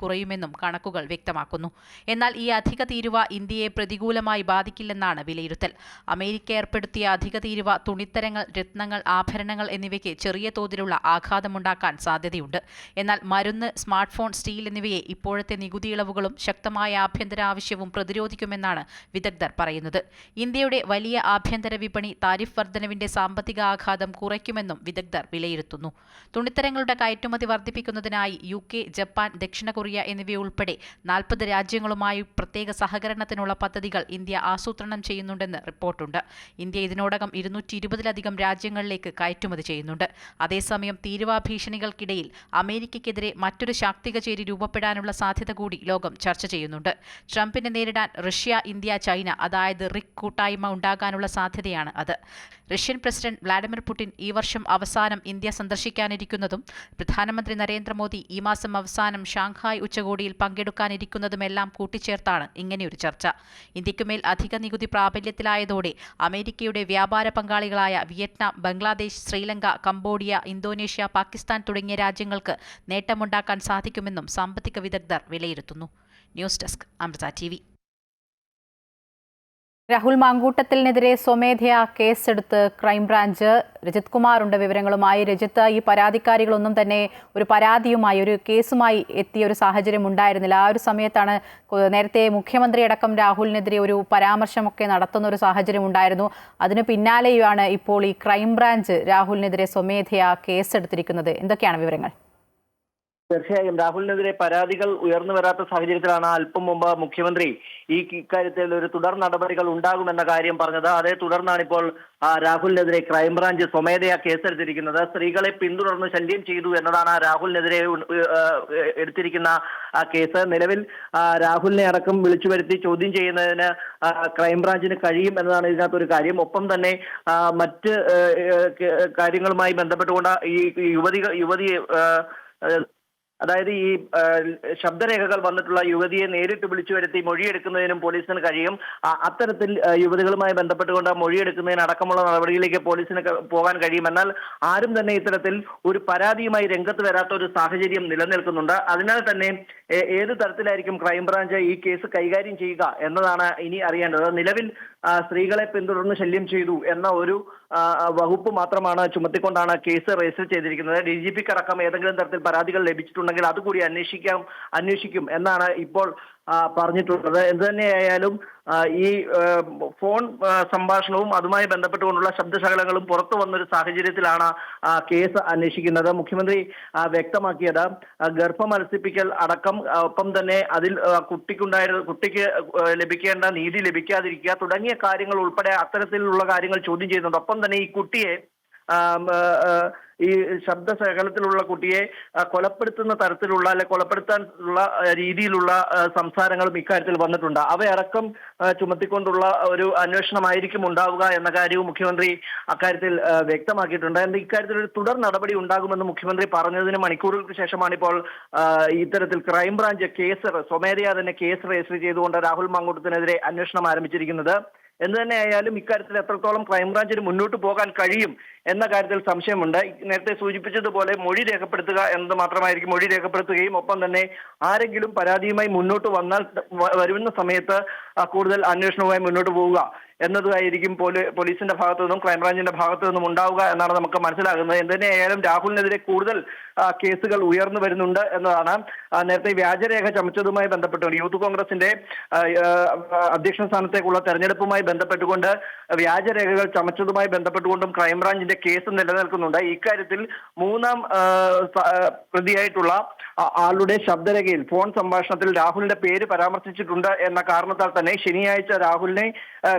കുറയുമെന്നും കണക്കുകൾ വ്യക്തമാക്കുന്നു. എന്നാൽ ഈ അധിക തീരുവ ഇന്ത്യയെ പ്രതികൂലമായി ബാധിക്കില്ലെന്നാണ് വിലയിരുത്തൽ. അമേരിക്ക ഏർപ്പെടുത്തിയ അധിക തീരുവ തുണിത്തരങ്ങൾ, രത്നങ്ങൾ, ആഭരണങ്ങൾ എന്നിവയ്ക്ക് ചെറിയ തോതിലുള്ള ആഘാതമുണ്ടാക്കാൻ സാധ്യതയുണ്ട്. എന്നാൽ മരുന്ന്, സ്മാർട്ട് ഫോൺ, സ്റ്റീൽ എന്നിവയെ ഇപ്പോഴത്തെ നികുതി ഇളവുകളും ശക്തമായ ആഭ്യന്തര ആവശ്യവും പ്രതിരോധിക്കുമെന്നാണ് വിദഗ്ധർ പറയുന്നത്. ഇന്ത്യയുടെ വലിയ ആഭ്യന്തര വിപണി താരിഫ് വർധനവിന്റെ സാമ്പത്തിക ആഘാതം കുറയ്ക്കുമെന്നും വിദഗ്ധർ വിലയിരുത്തുന്നു. തുണിത്തരങ്ങളുടെ കയറ്റുമതി വർദ്ധിപ്പിക്കുന്നതിനായി UK, ജപ്പാൻ, ദക്ഷിണ കൊറിയ എന്നിവയുൾപ്പെടെ 40 രാജ്യങ്ങളുമായി പ്രത്യേക സഹകരണത്തിനുള്ള പദ്ധതികൾ ഇന്ത്യ ആസൂത്രണം ചെയ്യുന്നുണ്ടെന്ന് റിപ്പോർട്ടുണ്ട്. ഇന്ത്യ ഇതിനോടകം 220-ലധികം രാജ്യങ്ങളിലേക്ക് കയറ്റുമതി ചെയ്യുന്നുണ്ട്. അതേസമയം തീരുവ ഭീഷണികൾക്കിടയിൽ അമേരിക്കയ്ക്കെതിരെ മറ്റൊരു ശാക്തിക ചേരി രൂപപ്പെടാനുള്ള സാധ്യത കൂടി ലോകം ചർച്ച ചെയ്യുന്നുണ്ട്. ട്രംപിനെ നേരിടാൻ റഷ്യ, ഇന്ത്യ, ചൈന അതായത് റിക് കൂട്ടായ്മ ഉണ്ടാകാനുള്ള സാധ്യതയാണ് അത്. റഷ്യൻ പ്രസിഡന്റ് വ്ളാഡിമിർ പുടിൻ ഈ വർഷം അവസാനം ഇന്ത്യ സന്ദർശിക്കാനിരിക്കുന്നതും പ്രധാനമന്ത്രി നരേന്ദ്രമോദി ഈ മാസം അവസാനം ഷാങ്ഹായ് ഉച്ചകോടിയിൽ പങ്കെടുക്കാനിരിക്കുന്നതുമെല്ലാം കൂട്ടിച്ചേർത്താണ് ഇങ്ങനെയൊരു ചർച്ച. ഇന്ത്യക്കുമേൽ അധിക നികുതി പ്രാബല്യത്തിലായതോടെ അമേരിക്കയുടെ വ്യാപാര പങ്കാളികളായ Vietnam, Bangladesh, Sri Lanka, Cambodia, Indonesia, Pakistan തുടങ്ങിയ രാജ്യങ്ങൾക്ക് നേട്ടമുണ്ടാക്കാൻ സാധിക്കുമെന്നും സാമ്പത്തിക വിദഗ്ധർ വിലയിരുത്തുന്നു. News desk, Amrita TV. Rahul മാങ്കൂട്ടത്തിനെതിരെ സ്വമേധയാ കേസെടുത്ത് ക്രൈംബ്രാഞ്ച്. രജിത് കുമാറുണ്ട് വിവരങ്ങളുമായി. രജിത്ത്, ഈ പരാതിക്കാരികളൊന്നും തന്നെ ഒരു പരാതിയുമായി, ഒരു കേസുമായി എത്തിയ ഒരു സാഹചര്യം ഉണ്ടായിരുന്നില്ല. ആ ഒരു സമയത്താണ് നേരത്തെ മുഖ്യമന്ത്രി അടക്കം രാഹുലിനെതിരെ ഒരു പരാമർശമൊക്കെ നടത്തുന്ന ഒരു സാഹചര്യം ഉണ്ടായിരുന്നു. അതിന് പിന്നാലെയാണ് ഇപ്പോൾ ഈ ക്രൈംബ്രാഞ്ച് രാഹുലിനെതിരെ സ്വമേധയാ കേസെടുത്തിരിക്കുന്നത്. എന്തൊക്കെയാണ് വിവരങ്ങൾ? തീർച്ചയായും രാഹുലിനെതിരെ പരാതികൾ ഉയർന്നു വരാത്ത സാഹചര്യത്തിലാണ് അല്പം മുമ്പ് മുഖ്യമന്ത്രി ഇക്കാര്യത്തിൽ ഒരു തുടർ നടപടികൾ ഉണ്ടാകുമെന്ന കാര്യം പറഞ്ഞത്. അതേ തുടർന്നാണ് ഇപ്പോൾ രാഹുലിനെതിരെ ക്രൈംബ്രാഞ്ച് സ്വമേധയാ കേസെടുത്തിരിക്കുന്നത്. സ്ത്രീകളെ പിന്തുടർന്ന് ശല്യം ചെയ്തു എന്നതാണ് രാഹുലിനെതിരെ എടുത്തിരിക്കുന്ന കേസ്. നിലവിൽ രാഹുലിനെ അടക്കം വിളിച്ചു വരുത്തി ചോദ്യം ചെയ്യുന്നതിന് ക്രൈംബ്രാഞ്ചിന് കഴിയും എന്നതാണ് ഇതിനകത്തൊരു കാര്യം. ഒപ്പം തന്നെ മറ്റ് കാര്യങ്ങളുമായി ബന്ധപ്പെട്ടുകൊണ്ട് ഈ യുവതിയെ അതായത് ഈ ശബ്ദരേഖകൾ വന്നിട്ടുള്ള യുവതിയെ നേരിട്ട് വിളിച്ചു വരുത്തി മൊഴിയെടുക്കുന്നതിനും പോലീസിന് കഴിയും. അത്തരത്തിൽ യുവതികളുമായി ബന്ധപ്പെട്ടുകൊണ്ട് മൊഴിയെടുക്കുന്നതിനടക്കമുള്ള നടപടിയിലേക്ക് പോലീസിന് പോകാൻ കഴിയും. എന്നാൽ ആരും തന്നെ ഇത്തരത്തിൽ ഒരു പരാതിയുമായി രംഗത്ത് വരാത്ത ഒരു സാഹചര്യം നിലനിൽക്കുന്നുണ്ട്. അതിനാൽ തന്നെ ഏത് തരത്തിലായിരിക്കും ക്രൈംബ്രാഞ്ച് ഈ കേസ് കൈകാര്യം ചെയ്യുക എന്നതാണ് ഇനി അറിയേണ്ടത്. നിലവിൽ സ്ത്രീകളെ പിന്തുടർന്ന് ശല്യം ചെയ്തു എന്ന ഒരു വകുപ്പ് മാത്രമാണ് ചുമത്തിക്കൊണ്ടാണ് കേസ് രജിസ്റ്റർ ചെയ്തിരിക്കുന്നത്. DGPക്ക് അടക്കം ഏതെങ്കിലും തരത്തിൽ പരാതികൾ ലഭിച്ചിട്ടുണ്ടെങ്കിൽ അതുകൂടി അന്വേഷിക്കും എന്നാണ് ഇപ്പോൾ പറഞ്ഞിട്ടുള്ളത്. എന്ത് തന്നെയായാലും ഈ ഫോൺ സംഭാഷണവും അതുമായി ബന്ധപ്പെട്ടുകൊണ്ടുള്ള ശബ്ദശകലങ്ങളും പുറത്തു വന്നൊരു സാഹചര്യത്തിലാണ് കേസ് അന്വേഷിക്കുന്നത്. മുഖ്യമന്ത്രി വ്യക്തമാക്കിയത് ഗർഭമത്സിപ്പിക്കൽ അടക്കം, ഒപ്പം തന്നെ അതിൽ കുട്ടിക്ക് ലഭിക്കേണ്ട നീതി ലഭിക്കാതിരിക്കുക തുടങ്ങിയ കാര്യങ്ങൾ ഉൾപ്പെടെ അത്തരത്തിലുള്ള കാര്യങ്ങൾ ചോദ്യം ചെയ്യുന്നുണ്ട്. ഒപ്പം തന്നെ ഈ കുട്ടിയെ ഈ ശബ്ദശകലത്തിലുള്ള കുട്ടിയെ കൊലപ്പെടുത്തുന്ന തരത്തിലുള്ള കൊലപ്പെടുത്താനുള്ള രീതിയിലുള്ള സംസാരങ്ങളും ഇക്കാര്യത്തിൽ വന്നിട്ടുണ്ട്. അവയടക്കം ചുമത്തിക്കൊണ്ടുള്ള ഒരു അന്വേഷണമായിരിക്കും ഉണ്ടാവുക എന്ന കാര്യവും മുഖ്യമന്ത്രി അക്കാര്യത്തിൽ വ്യക്തമാക്കിയിട്ടുണ്ട്. ഇക്കാര്യത്തിൽ ഒരു തുടർ നടപടി ഉണ്ടാകുമെന്ന് മുഖ്യമന്ത്രി പറഞ്ഞതിന് മണിക്കൂറുകൾക്ക് ശേഷമാണ് ഇപ്പോൾ ഇത്തരത്തിൽ ക്രൈംബ്രാഞ്ച് സ്വമേധയാ തന്നെ കേസ് രജിസ്റ്റർ ചെയ്തുകൊണ്ട് രാഹുൽ മാങ്കൂട്ടത്തിനെതിരെ അന്വേഷണം ആരംഭിച്ചിരിക്കുന്നത്. എന്ത് തന്നെയായാലും ഇക്കാര്യത്തിൽ എത്രത്തോളം ക്രൈംബ്രാഞ്ചിന് മുന്നോട്ട് പോകാൻ കഴിയും എന്ന കാര്യത്തിൽ സംശയമുണ്ട്. നേരത്തെ സൂചിപ്പിച്ചതുപോലെ മൊഴി രേഖപ്പെടുത്തുക എന്നത് മാത്രമായിരിക്കും. മൊഴി രേഖപ്പെടുത്തുകയും ഒപ്പം തന്നെ ആരെങ്കിലും പരാതിയുമായി മുന്നോട്ട് വരുന്ന സമയത്ത് കൂടുതൽ അന്വേഷണവുമായി മുന്നോട്ട് പോവുക എന്നതായിരിക്കും പോലീസിന്റെ ഭാഗത്തു നിന്നും ക്രൈംബ്രാഞ്ചിന്റെ ഭാഗത്തു നിന്നും ഉണ്ടാവുക എന്നാണ് നമുക്ക് മനസ്സിലാകുന്നത്. എന്തുതന്നെയായാലും രാഹുലിനെതിരെ കൂടുതൽ കേസുകൾ ഉയർന്നു വരുന്നുണ്ട് എന്നതാണ്. നേരത്തെ വ്യാജരേഖ ചമച്ചതുമായി ബന്ധപ്പെട്ടുകൊണ്ട് യൂത്ത് കോൺഗ്രസിന്റെ അധ്യക്ഷ സ്ഥാനത്തേക്കുള്ള തെരഞ്ഞെടുപ്പുമായി ബന്ധപ്പെട്ടുകൊണ്ട് വ്യാജരേഖകൾ ചമച്ചതുമായി ബന്ധപ്പെട്ടുകൊണ്ടും ക്രൈംബ്രാഞ്ചിന്റെ കേസ് നിലനിൽക്കുന്നുണ്ട്. ഇക്കാര്യത്തിൽ മൂന്നാം പ്രതിയായിട്ടുള്ള ആളുടെ ശബ്ദരേഖയിൽ ഫോൺ സംഭാഷണത്തിൽ രാഹുലിന്റെ പേര് പരാമർശിച്ചിട്ടുണ്ട് എന്ന കാരണത്താൽ തന്നെ ശനിയാഴ്ച രാഹുലിനെ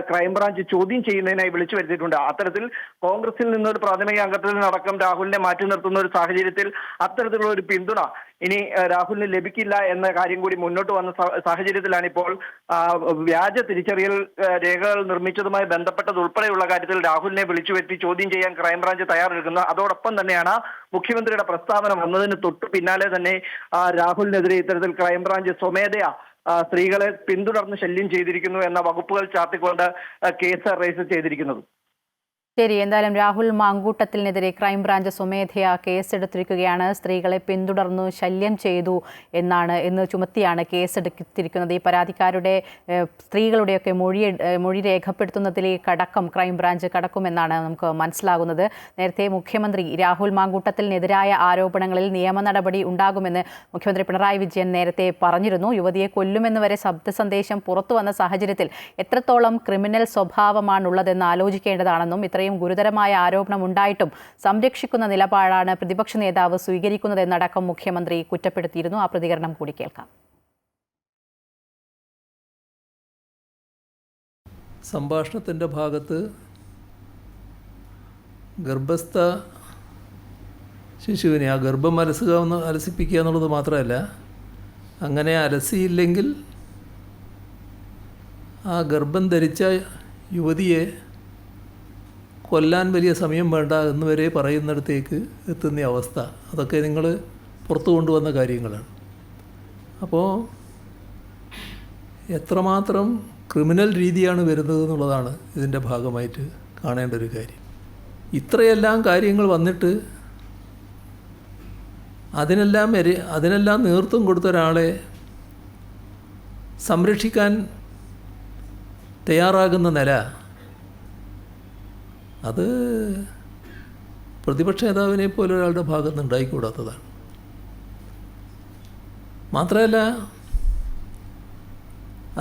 ക്രൈംബ്രാഞ്ച് ചോദ്യം ചെയ്യുന്നതിനായി വിളിച്ചു വരുത്തിയിട്ടുണ്ട്. അത്തരത്തിൽ കോൺഗ്രസിൽ നിന്നൊരു പ്രാഥമിക അംഗത്തിൽ നിന്നടക്കം രാഹുലിനെ മാറ്റി നിർത്തുന്ന ഒരു സാഹചര്യത്തിൽ അത്തരത്തിലുള്ള ഒരു പിന്തുണ ഇനി രാഹുലിന് ലഭിക്കില്ല എന്ന കാര്യം കൂടി മുന്നോട്ട് വന്ന സാഹചര്യത്തിലാണ് ഇപ്പോൾ വ്യാജ തിരിച്ചറിയൽ രേഖകൾ നിർമ്മിച്ചതുമായി ബന്ധപ്പെട്ടതുൾപ്പെടെയുള്ള കാര്യത്തിൽ രാഹുലിനെ വിളിച്ചു വരുത്തി ചോദ്യം ചെയ്യാൻ ക്രൈംബ്രാഞ്ച് തയ്യാറെടുക്കുന്നത്. അതോടൊപ്പം തന്നെയാണ് മുഖ്യമന്ത്രിയുടെ പ്രസ്താവന വന്നതിന് തൊട്ടു പിന്നാലെ തന്നെ രാഹുലിനെതിരെ ഇത്തരത്തിൽ ക്രൈംബ്രാഞ്ച് സ്വമേധയാ സ്ത്രീകളെ പിന്തുടർന്ന് ശല്യം ചെയ്തിരിക്കുന്നു എന്ന വകുപ്പുകൾ ചാർത്തിക്കൊണ്ട് കേസ് രജിസ്റ്റർ ചെയ്തിരിക്കുന്നത്. ശരി, എന്തായാലും രാഹുൽ മാങ്കൂട്ടത്തിനെതിരെ ക്രൈംബ്രാഞ്ച് സ്വമേധയാ കേസെടുത്തിരിക്കുകയാണ്. സ്ത്രീകളെ പിന്തുടർന്നു ശല്യം ചെയ്തു എന്ന് ചുമത്തിയാണ് കേസെടുത്തിരിക്കുന്നത്. ഈ പരാതിക്കാരുടെ സ്ത്രീകളുടെയൊക്കെ മൊഴി രേഖപ്പെടുത്തുന്നതിലേക്കടക്കം ക്രൈംബ്രാഞ്ച് കടക്കുമെന്നാണ് നമുക്ക് മനസ്സിലാകുന്നത്. നേരത്തെ മുഖ്യമന്ത്രി രാഹുൽ മാങ്കൂട്ടത്തിനെതിരായ ആരോപണങ്ങളിൽ നിയമ നടപടി ഉണ്ടാകുമെന്ന് മുഖ്യമന്ത്രി പിണറായി വിജയൻ നേരത്തെ പറഞ്ഞിരുന്നു. യുവതിയെ കൊല്ലുമെന്ന് വരെ ശബ്ദ സന്ദേശം പുറത്തു വന്ന സാഹചര്യത്തിൽ എത്രത്തോളം ക്രിമിനൽ സ്വഭാവമാണുള്ളതെന്ന് ആലോചിക്കേണ്ടതാണെന്നും ഇത്രയും ഗുരുതരമായ ആരോപണം ഉണ്ടായിട്ടും സംരക്ഷിക്കുന്ന നിലപാടാണ് പ്രതിപക്ഷ നേതാവ് സ്വീകരിക്കുന്നതെന്നടക്കം മുഖ്യമന്ത്രി കുറ്റപ്പെടുത്തിയിരുന്നു. ആ പ്രതികരണം കൂടി കേൾക്കാം. സംഭാഷണത്തിൻ്റെ ഭാഗത്ത് ഗർഭസ്ഥ ശിശുവിനെ ആ ഗർഭം അലസിപ്പിക്കുക എന്നുള്ളത് മാത്രമല്ല, അങ്ങനെ അലസിയില്ലെങ്കിൽ ആ ഗർഭം ധരിച്ച യുവതിയെ കൊല്ലാൻ വലിയ സമയം വേണ്ട എന്ന് വരെ പറയുന്നിടത്തേക്ക് എത്തുന്ന അവസ്ഥ, അതൊക്കെ നിങ്ങൾ പുറത്തു കൊണ്ടുവന്ന കാര്യങ്ങളാണ്. അപ്പോൾ എത്രമാത്രം ക്രിമിനൽ രീതിയാണ് വരുന്നത് എന്നുള്ളതാണ് ഇതിൻ്റെ ഭാഗമായിട്ട് കാണേണ്ട ഒരു കാര്യം. ഇത്രയെല്ലാം കാര്യങ്ങൾ വന്നിട്ട് അതിനെല്ലാം നേതൃത്വം കൊടുത്ത ഒരാളെ സംരക്ഷിക്കാൻ തയ്യാറാകുന്ന നില, അത് പ്രതിപക്ഷ നേതാവിനെ പോലെ ഒരാളുടെ ഭാഗത്ത് നിന്ന് ഉണ്ടായിക്കൂടാത്തതാണ്. മാത്രമല്ല,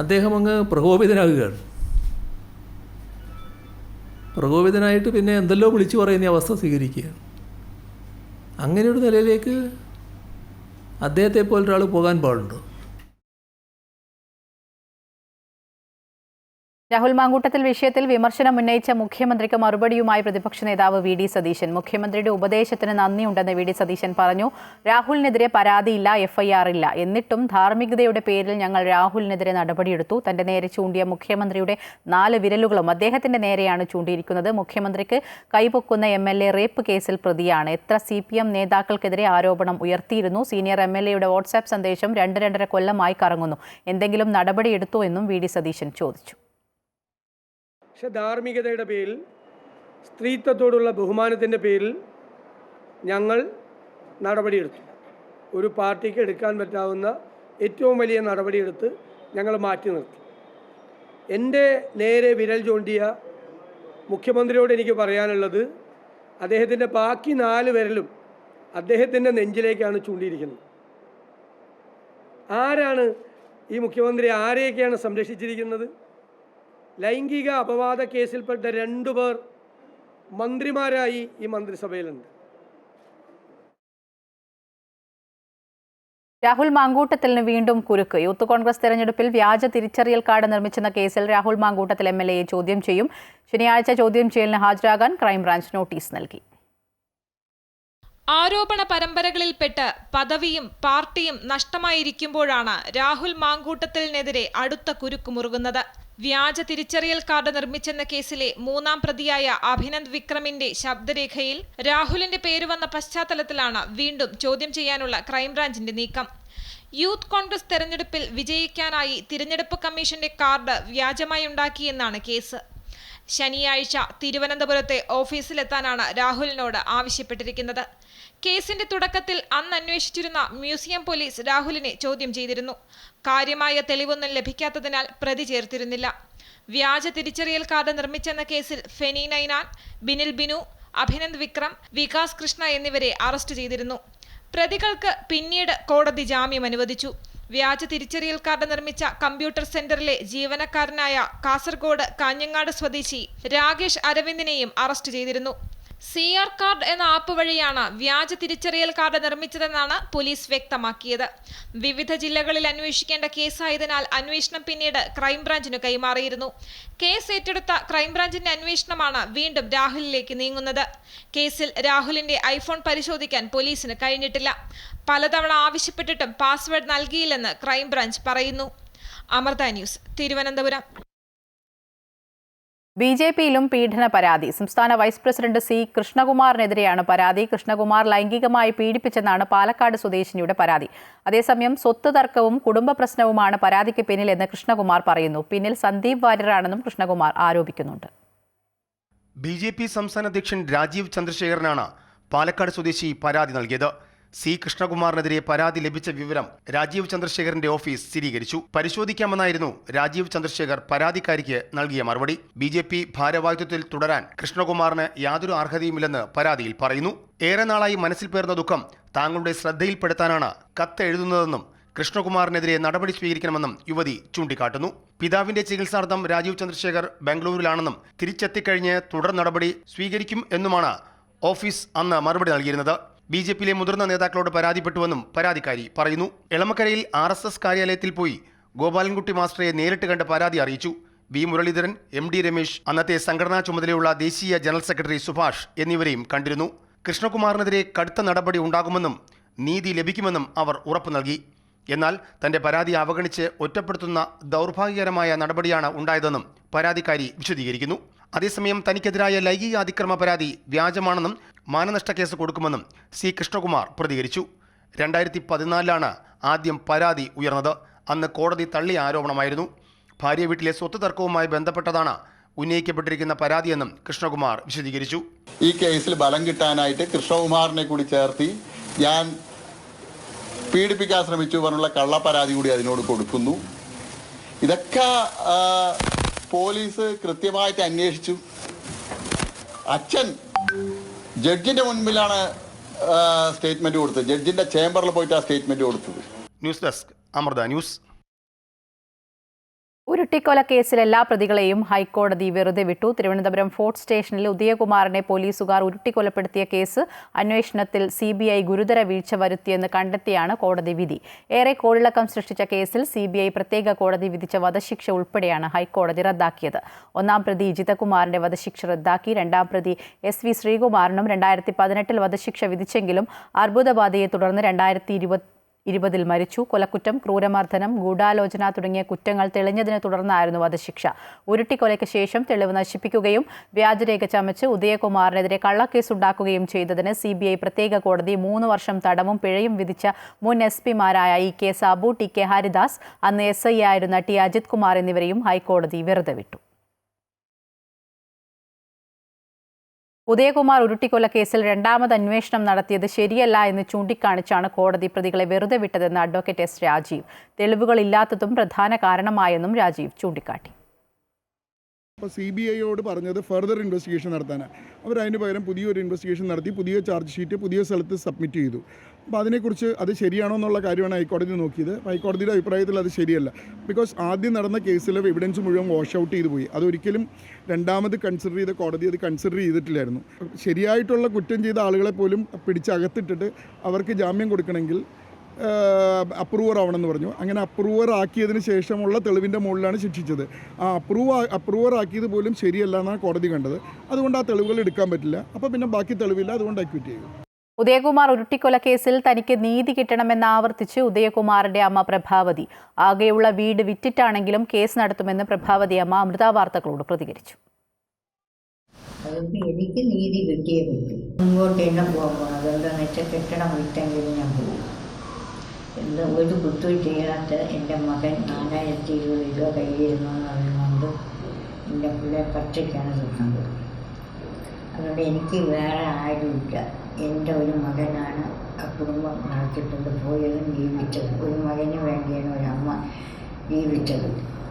അദ്ദേഹം അങ്ങ് പ്രകോപിതനാകുകയാണ്. പ്രകോപിതനായിട്ട് പിന്നെ എന്തെല്ലോ വിളിച്ചു പറയുന്ന അവസ്ഥ സ്വീകരിക്കുകയാണ്. അങ്ങനെയൊരു നിലയിലേക്ക് അദ്ദേഹത്തെ പോലൊരാൾ പോകാൻ പാടുണ്ടോ? രാഹുൽ മാങ്കൂട്ടത്തിൽ വിഷയത്തിൽ വിമർശനം ഉന്നയിച്ച മുഖ്യമന്ത്രിക്ക് മറുപടിയുമായി പ്രതിപക്ഷ നേതാവ് വി.ഡി. സതീശൻ. മുഖ്യമന്ത്രിയുടെ ഉപദേശത്തിന് നന്ദിയുണ്ടെന്ന് വി.ഡി. സതീശൻ പറഞ്ഞു. രാഹുലിനെതിരെ പരാതിയില്ല, FIR ഇല്ല. എന്നിട്ടും ധാർമ്മികതയുടെ പേരിൽ ഞങ്ങൾ രാഹുലിനെതിരെ നടപടിയെടുത്തു. തന്റെ നേരെ ചൂണ്ടിയ മുഖ്യമന്ത്രിയുടെ 4 വിരലുകളും അദ്ദേഹത്തിന്റെ നേരെയാണ് ചൂണ്ടിയിരിക്കുന്നത്. മുഖ്യമന്ത്രിക്ക് കൈപൊക്കുന്ന MLA റേപ്പ് കേസിൽ പ്രതിയാണ്. എത്ര CPM നേതാക്കൾക്കെതിരെ ആരോപണം ഉയർത്തിയിരുന്നു. സീനിയർ MLAയുടെ വാട്സാപ്പ് സന്ദേശം 2-2.5 കൊല്ലമായി കറങ്ങുന്നു. എന്തെങ്കിലും നടപടിയെടുത്തോ എന്നും വി.ഡി. സതീശൻ ചോദിച്ചു. പക്ഷെ ധാർമ്മികതയുടെ പേരിൽ, സ്ത്രീത്വത്തോടുള്ള ബഹുമാനത്തിൻ്റെ പേരിൽ ഞങ്ങൾ നടപടിയെടുത്തു. ഒരു പാർട്ടിക്ക് എടുക്കാൻ പറ്റാവുന്ന ഏറ്റവും വലിയ നടപടിയെടുത്ത് ഞങ്ങൾ മാറ്റി നിർത്തി. എൻ്റെ നേരെ വിരൽ ചൂണ്ടിയ മുഖ്യമന്ത്രിയോട് എനിക്ക് പറയാനുള്ളത്, അദ്ദേഹത്തിൻ്റെ ബാക്കി 4 വിരലും അദ്ദേഹത്തിൻ്റെ നെഞ്ചിലേക്കാണ് ചൂണ്ടിയിരിക്കുന്നത്. ആരാണ് ഈ മുഖ്യമന്ത്രി ആരെയൊക്കെയാണ് സംരക്ഷിച്ചിരിക്കുന്നത്? ലൈംഗിക അപവാദ കേസിൽപ്പെട്ട 2 പേർ മന്ത്രിമാരായി ഈ മന്ത്രിസഭയിലുണ്ട്. രാഹുൽ മാങ്കൂട്ടത്തിന് വീണ്ടും കുരുക്ക്. യൂത്ത് കോൺഗ്രസ് തെരഞ്ഞെടുപ്പിൽ വ്യാജ തിരിച്ചറിയൽ കാർഡ് നിർമ്മിച്ചെന്ന കേസിൽ രാഹുൽ മാങ്കൂട്ടത്തിൽ MLA ചോദ്യം ചെയ്യും. ശനിയാഴ്ച ചോദ്യം ചെയ്യലിന് ഹാജരാകാൻ ക്രൈംബ്രാഞ്ച് നോട്ടീസ് നൽകി. ആരോപണ പരമ്പരകളിൽപ്പെട്ട് പദവിയും പാർട്ടിയും നഷ്ടമായിരിക്കുമ്പോഴാണ് രാഹുൽ മാങ്കൂട്ടത്തിനെതിരെ അടുത്ത കുരുക്കുമുറുകുന്നത്. വ്യാജ തിരിച്ചറിയൽ കാർഡ് നിർമ്മിച്ചെന്ന കേസിലെ 3ാം പ്രതിയായ അഭിനന്ദ് വിക്രമിന്റെ ശബ്ദരേഖയിൽ രാഹുലിന്റെ പേര് വന്ന പശ്ചാത്തലത്തിലാണ് വീണ്ടും ചോദ്യം ചെയ്യാനുള്ള ക്രൈംബ്രാഞ്ചിന്റെ നീക്കം. യൂത്ത് കോൺഗ്രസ് തെരഞ്ഞെടുപ്പിൽ വിജയിക്കാനായി തിരഞ്ഞെടുപ്പ് കമ്മീഷന്റെ കാർഡ് വ്യാജമായി ഉണ്ടാക്കിയെന്നാണ് കേസ്. ശനിയാഴ്ച തിരുവനന്തപുരത്തെ ഓഫീസിലെത്താനാണ് രാഹുലിനോട് ആവശ്യപ്പെട്ടിരിക്കുന്നത്. കേസിന്റെ തുടക്കത്തിൽ അന്ന് അന്വേഷിച്ചിരുന്ന മ്യൂസിയം പോലീസ് രാഹുലിനെ ചോദ്യം ചെയ്തിരുന്നു. കാര്യമായ തെളിവൊന്നും ലഭിക്കാത്തതിനാൽ പ്രതി ചേർത്തിരുന്നില്ല. വ്യാജ തിരിച്ചറിയൽ കാർഡ് നിർമ്മിച്ചെന്ന കേസിൽ ഫെനി നൈനാൻ, ബിനിൽ ബിനു, അഭിനന്ദ് വിക്രം, വികാസ് കൃഷ്ണ എന്നിവരെ അറസ്റ്റ് ചെയ്തിരുന്നു. പ്രതികൾക്ക് പിന്നീട് കോടതി ജാമ്യം അനുവദിച്ചു. വ്യാജ തിരിച്ചറിയൽ കാർഡ് നിർമ്മിച്ച കമ്പ്യൂട്ടർ സെന്ററിലെ ജീവനക്കാരനായ കാസർഗോഡ് കാഞ്ഞങ്ങാട് സ്വദേശി രാകേഷ് അരവിന്ദിനെയും അറസ്റ്റ് ചെയ്തിരുന്നു. CR കാർഡ് എന്ന ആപ്പ് വഴിയാണ് വ്യാജ തിരിച്ചറിയൽ കാർഡ് നിർമ്മിച്ചതെന്നാണ് പോലീസ് വ്യക്തമാക്കിയത്. വിവിധ ജില്ലകളിൽ അന്വേഷിക്കേണ്ട കേസായതിനാൽ അന്വേഷണം പിന്നീട് ക്രൈംബ്രാഞ്ചിന് കൈമാറിയിരുന്നു. കേസ് ഏറ്റെടുത്ത ക്രൈംബ്രാഞ്ചിന്റെ അന്വേഷണമാണ് വീണ്ടും രാഹുലിലേക്ക് നീങ്ങുന്നത്. കേസിൽ രാഹുലിന്റെ ഐഫോൺ പരിശോധിക്കാൻ പോലീസിന് കഴിഞ്ഞിട്ടില്ല. പലതവണ ആവശ്യപ്പെട്ടിട്ടും പാസ്വേഡ് നൽകിയില്ലെന്ന് ക്രൈംബ്രാഞ്ച് പറയുന്നു. അമൃത ന്യൂസ്, തിരുവനന്തപുരം. BJPയിലും പീഡന പരാതി. സംസ്ഥാന വൈസ് പ്രസിഡന്റ് C. കൃഷ്ണകുമാറിനെതിരെയാണ് പരാതി. കൃഷ്ണകുമാർ ലൈംഗികമായി പീഡിപ്പിച്ചെന്നാണ് പാലക്കാട് സ്വദേശിനിയുടെ പരാതി. അതേസമയം സ്വത്ത് തർക്കവും കുടുംബ പ്രശ്നവുമാണ് പരാതിക്ക് പിന്നിലെന്ന് കൃഷ്ണകുമാർ പറയുന്നു. പിന്നിൽ സന്ദീപ് വാര്യരാണെന്നും കൃഷ്ണകുമാർ ആരോപിക്കുന്നുണ്ട്. BJP സംസ്ഥാന അധ്യക്ഷൻ രാജീവ് ചന്ദ്രശേഖരനാണ് പാലക്കാട് സ്വദേശി പരാതി നൽകിയത്. C. കൃഷ്ണകുമാറിനെതിരെ പരാതി ലഭിച്ച വിവരം രാജീവ് ചന്ദ്രശേഖരന്റെ ഓഫീസ് സ്ഥിരീകരിച്ചു. പരിശോധിക്കാമെന്നായിരുന്നു രാജീവ് ചന്ദ്രശേഖർ പരാതിക്കാരിക്ക് നൽകിയ മറുപടി. BJP ഭാരവാഹിത്വത്തിൽ തുടരാൻ കൃഷ്ണകുമാറിന് യാതൊരു അർഹതയുമില്ലെന്ന് പരാതിയിൽ പറയുന്നു. ഏറെ നാളായി മനസ്സിൽ പേർന്ന ദുഃഖം താങ്കളുടെ ശ്രദ്ധയിൽപ്പെടുത്താനാണ് കത്ത് എഴുതുന്നതെന്നും കൃഷ്ണകുമാറിനെതിരെ നടപടി സ്വീകരിക്കണമെന്നും യുവതി ചൂണ്ടിക്കാട്ടുന്നു. പിതാവിന്റെ ചികിത്സാർത്ഥം രാജീവ് ചന്ദ്രശേഖർ ബാംഗ്ലൂരിലാണെന്നും തിരിച്ചെത്തിക്കഴിഞ്ഞ് തുടർ നടപടി സ്വീകരിക്കും എന്നുമാണ് ഓഫീസ് അന്ന് മറുപടി നൽകിയിരുന്നത്. BJPയിലെ മുതിർന്ന നേതാക്കളോട് പരാതിപ്പെട്ടുവെന്നും പരാതിക്കാരി പറയുന്നു. എളമക്കരയിൽ RSS കാര്യാലയത്തിൽ പോയി ഗോപാലൻകുട്ടി മാസ്റ്ററെ നേരിട്ട് കണ്ട് പരാതി അറിയിച്ചു. B. മുരളീധരൻ, MD രമേശ്, അന്നത്തെ സംഘടനാ ചുമതലയുള്ള ദേശീയ ജനറൽ സെക്രട്ടറി സുഭാഷ് എന്നിവരെയും കണ്ടിരുന്നു. കൃഷ്ണകുമാറിനെതിരെ കടുത്ത നടപടി ഉണ്ടാകുമെന്നും നീതി ലഭിക്കുമെന്നും അവർ ഉറപ്പു നൽകി. എന്നാൽ തന്റെ പരാതി അവഗണിച്ച് ഒറ്റപ്പെടുത്തുന്ന ദൗർഭാഗ്യകരമായ നടപടിയാണ് ഉണ്ടായതെന്നും പരാതിക്കാരി വിശദീകരിക്കുന്നു. അതേസമയം തനിക്കെതിരായ ലൈംഗിക അതിക്രമ പരാതി വ്യാജമാണെന്നും മാനനഷ്ട കേസ് കൊടുക്കുമെന്നും C. കൃഷ്ണകുമാർ പ്രതികരിച്ചു. 2014 ആദ്യം പരാതി ഉയർന്നത്. അന്ന് കോടതി തള്ളിയ ആരോപണമായിരുന്നു. ഭാര്യ വീട്ടിലെ സ്വത്ത് തർക്കവുമായി ബന്ധപ്പെട്ടതാണ് ഉന്നയിക്കപ്പെട്ടിരിക്കുന്ന പരാതിയെന്നും കൃഷ്ണകുമാർ വിശദീകരിച്ചു. ഈ കേസിൽ ബലം കിട്ടാനായിട്ട് കൃഷ്ണകുമാറിനെ കൂടി ചേർത്തി ഞാൻ പീഡിപ്പിക്കാൻ ശ്രമിച്ചു പറഞ്ഞുള്ള കള്ളപ്പരാതി കൂടി അതിനോട് കൊടുക്കുന്നു. ഇതൊക്കെ പോലീസ് കൃത്യമായിട്ട് അന്വേഷിച്ചു. അച്ഛൻ ജഡ്ജിന്റെ മുൻപിലാണ് സ്റ്റേറ്റ്മെന്റ് കൊടുത്തത്. ജഡ്ജിന്റെ ചേംബറിൽ പോയിട്ട് ആ സ്റ്റേറ്റ്മെന്റ് കൊടുത്തത്. News desk, Amrita news. ഉരുട്ടിക്കൊല കേസിൽ എല്ലാ പ്രതികളെയും ഹൈക്കോടതി വെറുതെ വിട്ടു. തിരുവനന്തപുരം ഫോർട്ട് സ്റ്റേഷനിൽ ഉദയകുമാറിനെ പോലീസുകാർ ഉരുട്ടിക്കൊലപ്പെടുത്തിയ കേസ് അന്വേഷണത്തിൽ CBI ഗുരുതര വീഴ്ച വരുത്തിയെന്ന് കണ്ടെത്തിയാണ് കോടതി വിധി. ഏറെ കോളിളക്കം സൃഷ്ടിച്ച കേസിൽ CBI പ്രത്യേക കോടതി വിധിച്ച വധശിക്ഷ ഉൾപ്പെടെയാണ് ഹൈക്കോടതി റദ്ദാക്കിയത്. 1-ാം പ്രതി ജിതകുമാറിന്റെ വധശിക്ഷ റദ്ദാക്കി. 2-ാം പ്രതി SV ശ്രീകുമാറിനും 2018 വധശിക്ഷ വിധിച്ചെങ്കിലും അർബുദബാധയെ തുടർന്ന് 2020 മരിച്ചു. കൊലക്കുറ്റം, ക്രൂരമർദ്ദനം, ഗൂഢാലോചന തുടങ്ങിയ കുറ്റങ്ങൾ തെളിഞ്ഞതിനെ തുടർന്നായിരുന്നു വധശിക്ഷ. ഉരുട്ടിക്കൊലയ്ക്ക് ശേഷം തെളിവ് നശിപ്പിക്കുകയും വ്യാജരേഖ ചമച്ച് ഉദയകുമാറിനെതിരെ കള്ളക്കേസുണ്ടാക്കുകയും ചെയ്തതിന് CBI പ്രത്യേക കോടതി 3 വർഷം തടവും പിഴയും വിധിച്ച മുൻ SP-മാരായ EK സാബു, TK ഹരിദാസ്, അന്ന് SI ആയിരുന്ന T അജിത് കുമാർ എന്നിവരെയും ഹൈക്കോടതി വെറുതെ വിട്ടു. ഉദയകുമാർ ഉരുട്ടിക്കൊല കേസിൽ 2ാമത് അന്വേഷണം നടത്തിയത് ശരിയല്ല എന്ന് ചൂണ്ടിക്കാണിച്ചാണ് കോടതി പ്രതികളെ വെറുതെ വിട്ടതെന്ന് അഡ്വക്കേറ്റ് S. രാജീവ്. തെളിവുകളില്ലാത്തതും പ്രധാന കാരണമായെന്നും രാജീവ് ചൂണ്ടിക്കാട്ടി. അപ്പോൾ CBIയോട് പറഞ്ഞത് ഫർദർ ഇൻവെസ്റ്റിഗേഷൻ നടത്താനാണ്. അവരതിന് പകരം പുതിയൊരു ഇൻവെസ്റ്റിഗേഷൻ നടത്തി പുതിയ ചാർജ് ഷീറ്റ് പുതിയ സ്ഥലത്ത് സബ്മിറ്റ് ചെയ്തു. അപ്പോൾ അതിനെക്കുറിച്ച് അത് ശരിയാണോ എന്നുള്ള കാര്യമാണ് ഹൈക്കോടതി നോക്കിയത്. ഹൈക്കോടതിയുടെ അഭിപ്രായത്തിൽ അത് ശരിയല്ല. ബിക്കോസ് ആദ്യം നടന്ന കേസിലെ എവിഡൻസ് മുഴുവൻ വാഷ് ഔട്ട് ചെയ്തു പോയി. അതൊരിക്കലും രണ്ടാമത് കൺസിഡർ ചെയ്ത കോടതി അത് കൺസിഡർ ചെയ്തിട്ടില്ലായിരുന്നു. ശരിയായിട്ടുള്ള കുറ്റം ചെയ്ത ആളുകളെ പോലും പിടിച്ചകത്തിട്ടിട്ട് അവർക്ക് ജാമ്യം കൊടുക്കണമെങ്കിൽ അപ്രൂവർ ആവണമെന്ന് പറഞ്ഞു. അങ്ങനെ അപ്രൂവർ ആക്കിയതിന് ശേഷമുള്ള തെളിവിൻ്റെ മുകളിലാണ് ശിക്ഷിച്ചത്. ആ അപ്രൂവർ ആക്കിയത് പോലും ശരിയല്ല എന്നാണ് കോടതി കണ്ടത്. അതുകൊണ്ട് ആ തെളിവുകൾ എടുക്കാൻ പറ്റില്ല. അപ്പോൾ പിന്നെ ബാക്കി തെളിവില്ല, അതുകൊണ്ട് അക്വിറ്റ് ചെയ്തു. ഉദയകുമാർ ഉരുട്ടിക്കൊലക്കേസിൽ തനിക്ക് നീതി കിട്ടണമെന്ന് ആവർത്തിച്ച് ഉദയകുമാറിന്റെ അമ്മ പ്രഭാവതി. ആകെയുള്ള വീട് വിറ്റിട്ടാണെങ്കിലും കേസ് നടത്തുമെന്ന് പ്രഭാവതി അമ്മ അമൃത വാർത്തകളോട് പ്രതികരിച്ചു. എനിക്ക് നീതി കിട്ടിയേ പറ്റും. മുമ്പോട്ട് തന്നെ പോകുമ്പോൾ അതെന്താണെന്ന് വെച്ചാൽ കെട്ടിടം വിട്ടെങ്കിലും ഞാൻ പോകും. എന്താ ഒരു കുറ്റവും ചെയ്യാത്ത എൻ്റെ മകൻ 4020 രൂപ കയ്യിരുന്നെന്ന് പറയുന്നത് എൻ്റെ പിള്ളേർ പച്ചയ്ക്കാണ് കിട്ടുന്നത്. അതുകൊണ്ട് എനിക്ക് വേറെ ആരുമില്ല. എൻ്റെ ഒരു മകനാണ് ആ കുടുംബം നടത്തിക്കൊണ്ട് പോയതും ജീവിച്ചത്. ഒരു മകന് വേണ്ടിയാണ് ഒരമ്മ ജീവിച്ചത്.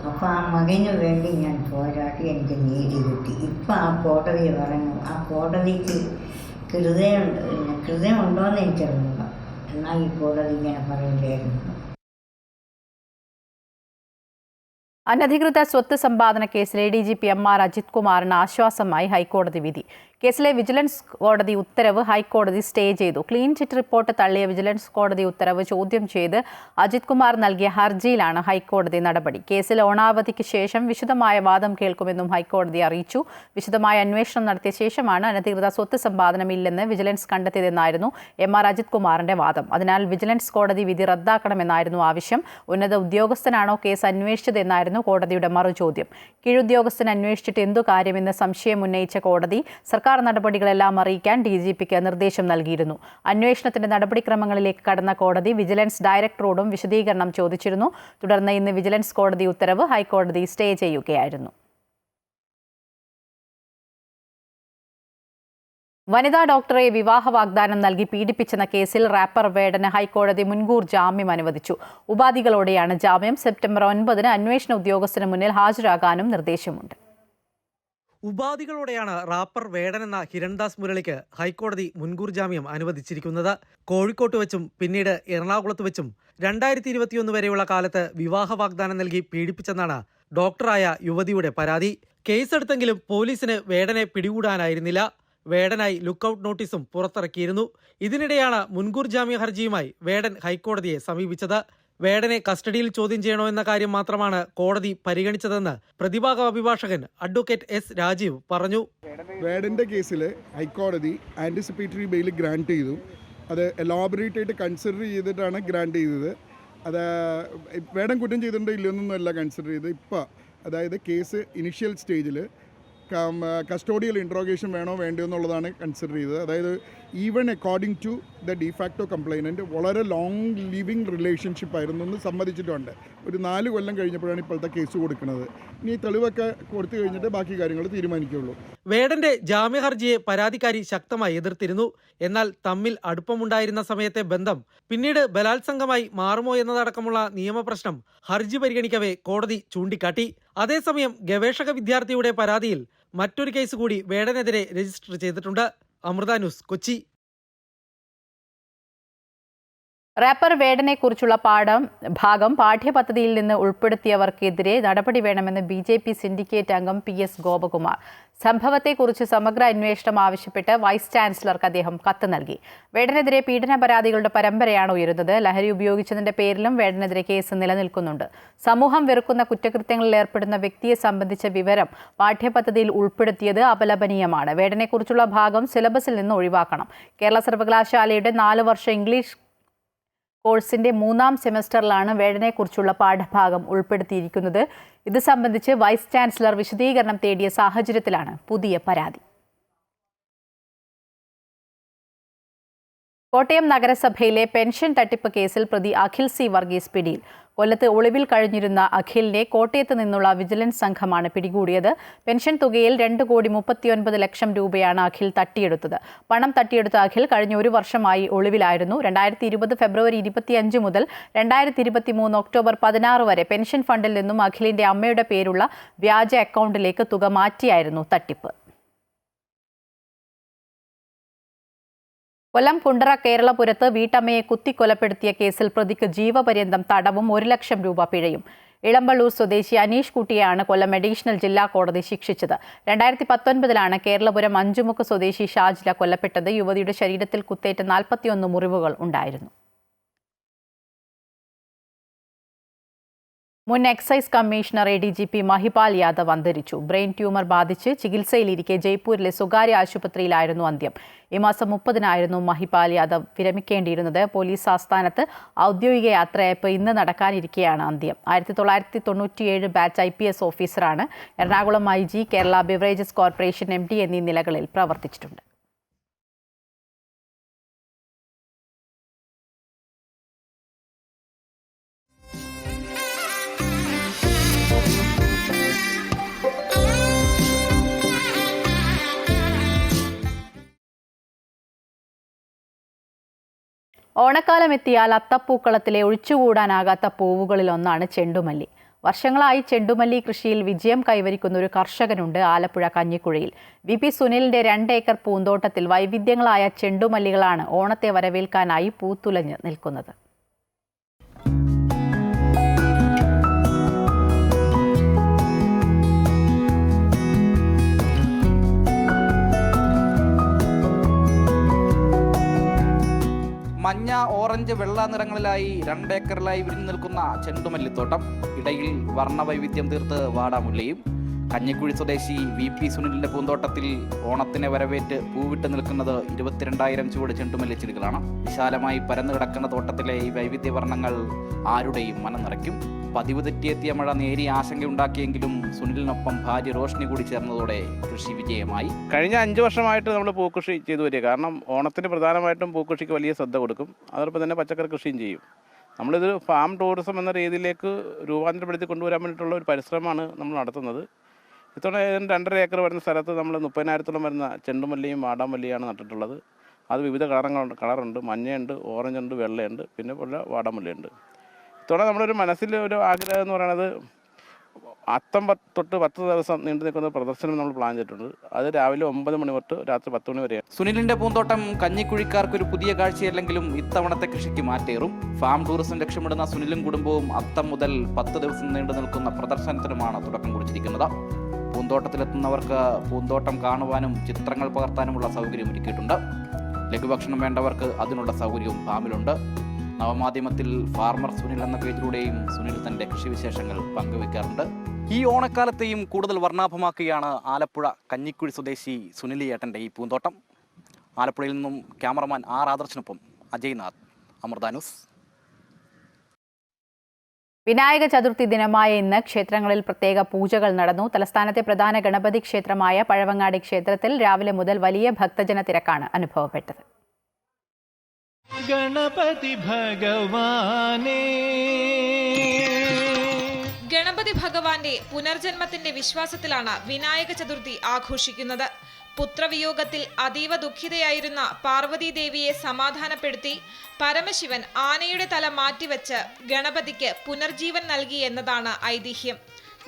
അപ്പോൾ ആ മകന് വേണ്ടി ഞാൻ പോരാടി എനിക്ക് നീതി കിട്ടി. ഇപ്പം ആ കോടതി പറഞ്ഞു, ആ കോടതിക്ക് ഹൃദയമുണ്ടോയെന്ന് എനിക്കറിയില്ല. എന്നാൽ ഈ കോടതി ഇങ്ങനെ പറയില്ലായിരുന്നു. അനധികൃത സ്വത്ത് സമ്പാദന കേസിലെ DGP MR അജിത് കുമാറിന് ആശ്വാസമായി ഹൈക്കോടതി വിധി. കേസിലെ വിജിലൻസ് കോടതി ഉത്തരവ് ഹൈക്കോടതി സ്റ്റേ ചെയ്തു. ക്ലീൻ ചിറ്റ് റിപ്പോർട്ട് തള്ളിയ വിജിലൻസ് കോടതി ഉത്തരവ് ചോദ്യം ചെയ്ത് അജിത് കുമാർ നൽകിയ ഹർജിയിലാണ് ഹൈക്കോടതി നടപടി. കേസിൽ ഓണാവധിക്ക് ശേഷം വിശദമായ വാദം കേൾക്കുമെന്നും ഹൈക്കോടതി അറിയിച്ചു. വിശദമായ അന്വേഷണം നടത്തിയ ശേഷമാണ് അനധികൃത സ്വത്ത് സമ്പാദനം ഇല്ലെന്ന് വിജിലൻസ് കണ്ടെത്തിയതെന്നായിരുന്നു MR അജിത് കുമാറിന്റെ വാദം. അതിനാൽ വിജിലൻസ് കോടതി വിധി റദ്ദാക്കണമെന്നായിരുന്നു ആവശ്യം. ഉന്നത ഉദ്യോഗസ്ഥനാണോ കേസ് അന്വേഷിച്ചതെന്നായിരുന്നു കോടതിയുടെ മറുചോദ്യം. കീഴുദ്യോഗസ്ഥൻ അന്വേഷിച്ചിട്ട് എന്തു കാര്യമെന്ന് സംശയം ഉന്നയിച്ച കോടതി സർക്കാർ നടപടികളെല്ലാം അറിയിക്കാൻ DGPക്ക് നിർദ്ദേശം നൽകിയിരുന്നു. അന്വേഷണത്തിന്റെ നടപടിക്രമങ്ങളിലേക്ക് കടന്ന കോടതി വിജിലൻസ് ഡയറക്ടറോടും വിശദീകരണം ചോദിച്ചിരുന്നു. തുടർന്ന് ഇന്ന് വിജിലൻസ് കോടതി ഉത്തരവ് ഹൈക്കോടതി സ്റ്റേ ചെയ്യുകയായിരുന്നു. വനിതാ ഡോക്ടറെ വിവാഹ വാഗ്ദാനം നൽകി പീഡിപ്പിച്ചെന്ന കേസിൽ റാപ്പർ വേടന് ഹൈക്കോടതി മുൻകൂർ ജാമ്യം അനുവദിച്ചു. ഉപാധികളോടെയാണ് ജാമ്യം. സെപ്റ്റംബർ 9 അന്വേഷണ ഉദ്യോഗസ്ഥന് മുന്നിൽ ഹാജരാകാനും നിർദ്ദേശമുണ്ട്. ഉപാധികളോടെയാണ് റാപ്പർ വേടൻ എന്ന ഹിരൺദാസ് മുരളിക്ക് ഹൈക്കോടതി മുൻകൂർ ജാമ്യം അനുവദിച്ചിരിക്കുന്നത്. കോഴിക്കോട്ട് വെച്ചും പിന്നീട് എറണാകുളത്ത് വെച്ചും 2021 വരെയുള്ള കാലത്ത് വിവാഹ വാഗ്ദാനം നൽകി പീഡിപ്പിച്ചെന്നാണ് ഡോക്ടറായ യുവതിയുടെ പരാതി. കേസെടുത്തെങ്കിലും പോലീസിന് വേടനെ പിടികൂടാനായിരുന്നില്ല. വേടനായി ലുക്കൌട്ട് നോട്ടീസും പുറത്തിറക്കിയിരുന്നു. ഇതിനിടെയാണ് മുൻകൂർ ജാമ്യ ഹർജിയുമായി വേടൻ ഹൈക്കോടതിയെ സമീപിച്ചത്. വേടനെ കസ്റ്റഡിയിൽ ചോദ്യം ചെയ്യണോ എന്ന കാര്യം മാത്രമാണ് കോടതി പരിഗണിച്ചതെന്ന് പ്രതിഭാഗ അഭിഭാഷകൻ അഡ്വക്കേറ്റ് S. രാജീവ് പറഞ്ഞു. വേടൻ്റെ കേസിൽ ഹൈക്കോടതി ആൻറ്റിസിപ്പേറ്ററി ബെയിൽ ഗ്രാൻറ്റ് ചെയ്തു. അത് എലോബറേറ്റ് ആയിട്ട് കൺസിഡർ ചെയ്തിട്ടാണ് ഗ്രാൻറ്റ് ചെയ്തത്. അത് വേടൻ കുറ്റം ചെയ്തിട്ടുണ്ടോ ഇല്ലെന്നൊന്നുമല്ല കൺസിഡർ ചെയ്തത്. ഇപ്പോൾ അതായത് കേസ് ഇനിഷ്യൽ സ്റ്റേജിൽ കസ്റ്റോഡിയൽ ഇൻട്രോഗേഷൻ വേണോ വേണ്ടയോ എന്നുള്ളതാണ് കൺസിഡർ ചെയ്തത്. അതായത് even according to the de facto complainant വളരെ ലോങ് ലിവിങ് റിലേഷൻഷിപ്പ് ആയിരുന്നു എന്ന് സമ്മതിച്ചിട്ടുണ്ട്. ഒരു 4 കൊല്ലം കഴിഞ്ഞപ്പോഴാണ് ഇപ്പോഴത്തെ കേസ് കൊടുക്കുന്നത്. ഇനി തെളിവൊക്കെ കൊടുത്തു കഴിഞ്ഞിട്ട് ബാക്കി കാര്യങ്ങൾ തീരുമാനിക്കുകയുള്ളൂ. വേടന്റെ ജാമ്യ ഹർജിയെ പരാതിക്കാരി ശക്തമായി എതിർത്തിരുന്നു. എന്നാൽ തമ്മിൽ അടുപ്പമുണ്ടായിരുന്ന സമയത്തെ ബന്ധം പിന്നീട് ബലാത്സംഗമായി മാറുമോ എന്നതടക്കമുള്ള നിയമപ്രശ്നം ഹർജി പരിഗണിക്കവേ കോടതി ചൂണ്ടിക്കാട്ടി. അതേസമയം ഗവേഷക വിദ്യാർത്ഥിയുടെ പരാതിയിൽ മറ്റൊരു കേസ് കൂടി വേടനെതിരെ രജിസ്റ്റർ ചെയ്തിട്ടുണ്ട്. അമൃത ന്യൂസ്, കൊച്ചി. റാപ്പർ വേടനെ കുറിച്ചുള്ള ഭാഗം പാഠ്യപദ്ധതിയിൽ നിന്ന് ഉൾപ്പെടുത്തിയവർക്കെതിരെ നടപടി വേണമെന്ന് BJP സിൻഡിക്കേറ്റ് അംഗം PS ഗോപകുമാർ. സംഭവത്തെക്കുറിച്ച് സമഗ്ര അന്വേഷണം ആവശ്യപ്പെട്ട് വൈസ് ചാൻസലർക്ക് അദ്ദേഹം കത്ത് നൽകി. വേടനെതിരെ പീഡന പരാതികളുടെ പരമ്പരയാണ് ഉയരുന്നത്. ലഹരി ഉപയോഗിച്ചതിന്റെ പേരിലും വേടനെതിരെ കേസ് നിലനിൽക്കുന്നുണ്ട്. സമൂഹം വെറുക്കുന്ന കുറ്റകൃത്യങ്ങളിൽ ഏർപ്പെടുന്ന വ്യക്തിയെ സംബന്ധിച്ച വിവരം പാഠ്യപദ്ധതിയിൽ ഉൾപ്പെടുത്തിയത് അപലപനീയമാണ്. വേടനെക്കുറിച്ചുള്ള ഭാഗം സിലബസിൽ നിന്ന് ഒഴിവാക്കണം. കേരള സർവകലാശാലയുടെ 4 വർഷ ഇംഗ്ലീഷ് കോഴ്സിന്റെ 3ാം സെമസ്റ്ററിലാണ് വേടനെക്കുറിച്ചുള്ള പാഠഭാഗം ഉൾപ്പെടുത്തിയിരിക്കുന്നത്. ഇത് സംബന്ധിച്ച് വൈസ് ചാൻസലർ വിശദീകരണം തേടിയ സാഹചര്യത്തിലാണ് പുതിയ പരാതി. കോട്ടയം നഗരസഭയിലെ പെൻഷൻ തട്ടിപ്പ് കേസിൽ പ്രതി അഖിൽ സി വർഗീസ് പിടിയിൽ. കൊല്ലത്ത് ഒളിവിൽ കഴിഞ്ഞിരുന്ന അഖിലിനെ കോട്ടയത്ത് നിന്നുള്ള വിജിലൻസ് സംഘമാണ് പിടികൂടിയത്. പെൻഷൻ തുകയിൽ 2,39,00,000 രൂപയാണ് അഖിൽ തട്ടിയെടുത്തത്. പണം തട്ടിയെടുത്ത അഖിൽ കഴിഞ്ഞ ഒരു വർഷമായി ഒളിവിലായിരുന്നു. 2020 ഫെബ്രുവരി 25 മുതൽ 2023 ഒക്ടോബർ 16 വരെ പെൻഷൻ ഫണ്ടിൽ നിന്നും അഖിലിന്റെ അമ്മയുടെ പേരുള്ള വ്യാജ അക്കൗണ്ടിലേക്ക് തുക മാറ്റിയായിരുന്നു തട്ടിപ്പ്. കൊല്ലം കുണ്ടറ കേരളപുരത്ത് വീട്ടമ്മയെ കുത്തിക്കൊലപ്പെടുത്തിയ കേസിൽ പ്രതിക്ക് ജീവപര്യന്തം തടവും 1 ലക്ഷം രൂപ പിഴയും. ഇളമ്പള്ളൂർ സ്വദേശി അനീഷ് കുട്ടിയെയാണ് കൊല്ലം അഡീഷണൽ ജില്ലാ കോടതി ശിക്ഷിച്ചത്. 2019 കേരളപുരം അഞ്ചുമുക്ക് സ്വദേശി ഷാജില കൊല്ലപ്പെട്ടത്. യുവതിയുടെ ശരീരത്തിൽ കുത്തേറ്റ് 41 മുറിവുകൾ ഉണ്ടായിരുന്നു. മുൻ excise commissioner ADGP Mahipal Yadav അന്തരിച്ചു. ബ്രെയിൻ ട്യൂമർ ബാധിച്ച് ചികിത്സയിലിരിക്കെ ജയ്പൂരിലെ സ്വകാര്യ ആശുപത്രിയിലായിരുന്നു അന്ത്യം. ഈ മാസം 30-നായിരുന്നു മഹിപാൽ യാദവ് വിരമിക്കേണ്ടിയിരുന്നത്. പോലീസ് ആസ്ഥാനത്ത് ഔദ്യോഗിക യാത്രയയപ്പ് ഇന്ന് നടക്കാനിരിക്കെയാണ് അന്ത്യം. 1997 ബാച്ച് IPS ഓഫീസറാണ്. Ernakulam IG, Kerala beverages corporation MD എന്നീ നിലകളിൽ പ്രവർത്തിച്ചിട്ടുണ്ട്. ഓണക്കാലം എത്തിയാൽ അത്തപ്പൂക്കളത്തിലെ ഒഴിച്ചുകൂടാനാകാത്ത പൂവുകളിലൊന്നാണ് ചെണ്ടുമല്ലി. വർഷങ്ങളായി ചെണ്ടുമല്ലി കൃഷിയിൽ വിജയം കൈവരിക്കുന്ന ഒരു കർഷകനുണ്ട് ആലപ്പുഴ കഞ്ഞിക്കുഴിയിൽ. VP സുനിലിന്റെ 2 ഏക്കർ പൂന്തോട്ടത്തിൽ വൈവിധ്യങ്ങളായ ചെണ്ടുമല്ലികളാണ് ഓണത്തെ വരവേൽക്കാനായി പൂത്തുലഞ്ഞ് നിൽക്കുന്നത്. മഞ്ഞ, ഓറഞ്ച്, വെള്ള നിറങ്ങളിലായി 2 ഏക്കറിലായി വിരിഞ്ഞു നിൽക്കുന്ന ചെണ്ടുമല്ലിത്തോട്ടം. ഇടയിൽ വർണ്ണവൈവിധ്യം തീർത്ത് വാടാമുല്ലയും. കഞ്ഞിക്കുഴി സ്വദേശി VP സുനിലിന്റെ പൂന്തോട്ടത്തിൽ ഓണത്തിനെ വരവേറ്റ് പൂവിട്ട് നിൽക്കുന്നത് 22,000 ചുവട് ചെണ്ടുമല്ലി ചെടികളാണ്. വിശാലമായി പരന്നു കിടക്കുന്ന തോട്ടത്തിലെ ഈ വൈവിധ്യവർണ്ണങ്ങൾ ആരുടെയും മനം നിറയ്ക്കും. പതിവ് തെറ്റിയെത്തിയ മഴ നേരിയ ആശങ്കയുണ്ടാക്കിയെങ്കിലും സുനിലിനൊപ്പം ഭാര്യ റോഷ്നി കൂടി ചേർന്നതോടെ കൃഷി വിജയമായി. കഴിഞ്ഞ 5 വർഷമായിട്ട് നമ്മൾ പൂക്കൃഷി ചെയ്തു വരിക. കാരണം ഓണത്തിന് പ്രധാനമായിട്ടും പൂക്കൃഷിക്ക് വലിയ ശ്രദ്ധ കൊടുക്കും. അതോടൊപ്പം തന്നെ പച്ചക്കറി കൃഷിയും ചെയ്യും. നമ്മളിത് ഫാം ടൂറിസം എന്ന രീതിയിലേക്ക് രൂപാന്തരപ്പെടുത്തി കൊണ്ടുവരാൻ വേണ്ടിയിട്ടുള്ള ഒരു പരിശ്രമമാണ് നമ്മൾ നടത്തുന്നത്. ഇത്തവണ 2.5 ഏക്കർ വരുന്ന സ്ഥലത്ത് നമ്മൾ 30,000-ഓളം വരുന്ന ചെണ്ടുമല്ലിയും വാടാമല്ലിയാണ് നട്ടിട്ടുള്ളത്. അത് വിവിധ കളറുണ്ട്. മഞ്ഞയുണ്ട്, ഓറഞ്ചുണ്ട്, വെള്ളയുണ്ട്, പിന്നെ പോലെ വാടാമല്ലിയുണ്ട്. ഇത്തവണ നമ്മളൊരു മനസ്സിൽ ഒരു ആഗ്രഹം എന്ന് പറയുന്നത് അത്തം തൊട്ട് 10 ദിവസം നീണ്ടു നിൽക്കുന്ന പ്രദർശനം നമ്മൾ പ്ലാൻ ചെയ്തിട്ടുണ്ട്. അത് രാവിലെ 9 മണി തൊട്ട് രാത്രി 10 മണി വരെയാണ്. സുനിലിന്റെ പൂന്തോട്ടം കഞ്ഞിക്കുഴിക്കാർക്കൊരു പുതിയ കാഴ്ചയല്ലെങ്കിലും ഇത്തവണത്തെ കൃഷിക്ക് മാറ്റേറും. ഫാം ടൂറിസം ലക്ഷ്യമിടുന്ന സുനിലും കുടുംബവും അത്തം മുതൽ 10 ദിവസം നീണ്ടു നിൽക്കുന്ന പ്രദർശനത്തിനുമാണ് തുടക്കം കുറിച്ചിരിക്കുന്നത്. പൂന്തോട്ടത്തിലെത്തുന്നവർക്ക് പൂന്തോട്ടം കാണുവാനും ചിത്രങ്ങൾ പകർത്താനുമുള്ള സൗകര്യം ഒരുക്കിയിട്ടുണ്ട്. ലഘുഭക്ഷണം വേണ്ടവർക്ക് അതിനുള്ള സൗകര്യവും ഫാമിലുണ്ട്. നവമാധ്യമത്തിൽ ഫാർമർ സുനിൽ എന്ന പേജിലൂടെയും സുനിൽ തന്റെ കൃഷിവിശേഷങ്ങൾ പങ്കുവെക്കാറുണ്ട്. ഈ ഓണക്കാലത്തെയും കൂടുതൽ വർണ്ണാഭമാക്കുകയാണ് ആലപ്പുഴ കഞ്ഞിക്കുഴി സ്വദേശി സുനിലിയേട്ടൻ്റെ ഈ പൂന്തോട്ടം. ആലപ്പുഴയിൽ നിന്നും ക്യാമറമാൻ ആദർശിനൊപ്പം അജയ്നാഥ്, അമൃത ന്യൂസ്. വിനായക ചതുർത്ഥി ദിനമായ ഇന്ന് ക്ഷേത്രങ്ങളിൽ പ്രത്യേക പൂജകൾ നടന്നു. തലസ്ഥാനത്തെ പ്രധാന ഗണപതി ക്ഷേത്രമായ പഴവങ്ങാടി ക്ഷേത്രത്തിൽ രാവിലെ മുതൽ വലിയ ഭക്തജന തിരക്കാണ് അനുഭവപ്പെട്ടത്. ഗണപതി ഭഗവാനേ, ഗണപതി ഭഗവാന്റെ പുനർജന്മത്തിന്റെ വിശ്വാസത്തിലാണ് വിനായക ചതുർത്ഥി ആഘോഷിക്കുന്നത്. പുത്രവിയോഗത്തിൽ അതീവ ദുഃഖിതയായിരുന്ന പാർവതീദേവിയെ സമാധാനപ്പെടുത്തി പരമശിവൻ ആനയുടെ തല മാറ്റിവെച്ച് ഗണപതിക്ക് പുനർജീവൻ നൽകി എന്നതാണ് ഐതിഹ്യം.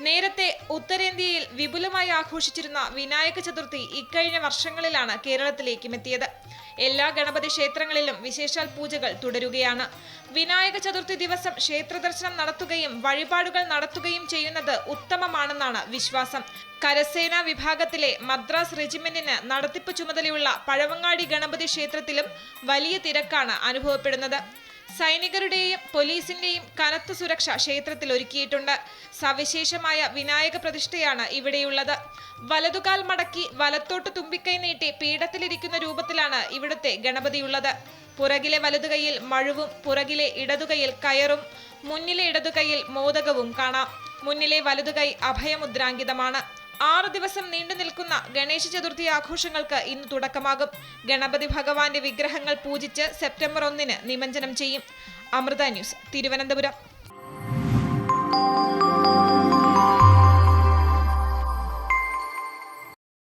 നേരത്തെ ഉത്തരേന്ത്യയിൽ വിപുലമായി ആഘോഷിച്ചിരുന്ന വിനായക ചതുർത്ഥി ഇക്കഴിഞ്ഞ വർഷങ്ങളിലാണ് കേരളത്തിലേക്കും എത്തിയത്. എല്ലാ ഗണപതി ക്ഷേത്രങ്ങളിലും വിശേഷാൽ പൂജകൾ തുടരുകയാണ്. വിനായക ചതുർത്ഥി ദിവസം ക്ഷേത്ര ദർശനം നടത്തുകയും വഴിപാടുകൾ നടത്തുകയും ചെയ്യുന്നത് ഉത്തമമാണെന്നാണ് വിശ്വാസം. കരസേനാ വിഭാഗത്തിലെ മദ്രാസ് റെജിമെന്റിന് നടത്തിപ്പ് ചുമതലയുള്ള പഴവങ്ങാടി ഗണപതി ക്ഷേത്രത്തിലും വലിയ തിരക്കാണ് അനുഭവപ്പെടുന്നത്. സൈനികരുടെയും പോലീസിന്റെയും കനത്ത സുരക്ഷ ക്ഷേത്രത്തിൽ ഒരുക്കിയിട്ടുണ്ട്. സവിശേഷമായ വിനായക പ്രതിഷ്ഠയാണ് ഇവിടെയുള്ളത്. വലതുകാൽ മടക്കി വലത്തോട്ട് തുമ്പിക്കൈ നീട്ടി പീഠത്തിലിരിക്കുന്ന രൂപത്തിലാണ് ഇവിടുത്തെ ഗണപതിയുള്ളത്. പുറകിലെ വലതുകൈയിൽ മഴുവും പുറകിലെ ഇടതുകൈയിൽ കയറും മുന്നിലെ ഇടതുകൈയിൽ മോദകവും കാണാം. മുന്നിലെ വലതുകൈ അഭയമുദ്രാങ്കിതമാണ്. 6 ദിവസം നീണ്ടു നിൽക്കുന്ന ഗണേശ ചതുർത്ഥി ആഘോഷങ്ങൾക്ക് ഇന്ന് തുടക്കമാകും. ഗണപതി ഭഗവാന്റെ വിഗ്രഹങ്ങൾ പൂജിച്ച് സെപ്റ്റംബർ 1 നിമജ്ജനം ചെയ്യും. അമൃത ന്യൂസ്, തിരുവനന്തപുരം.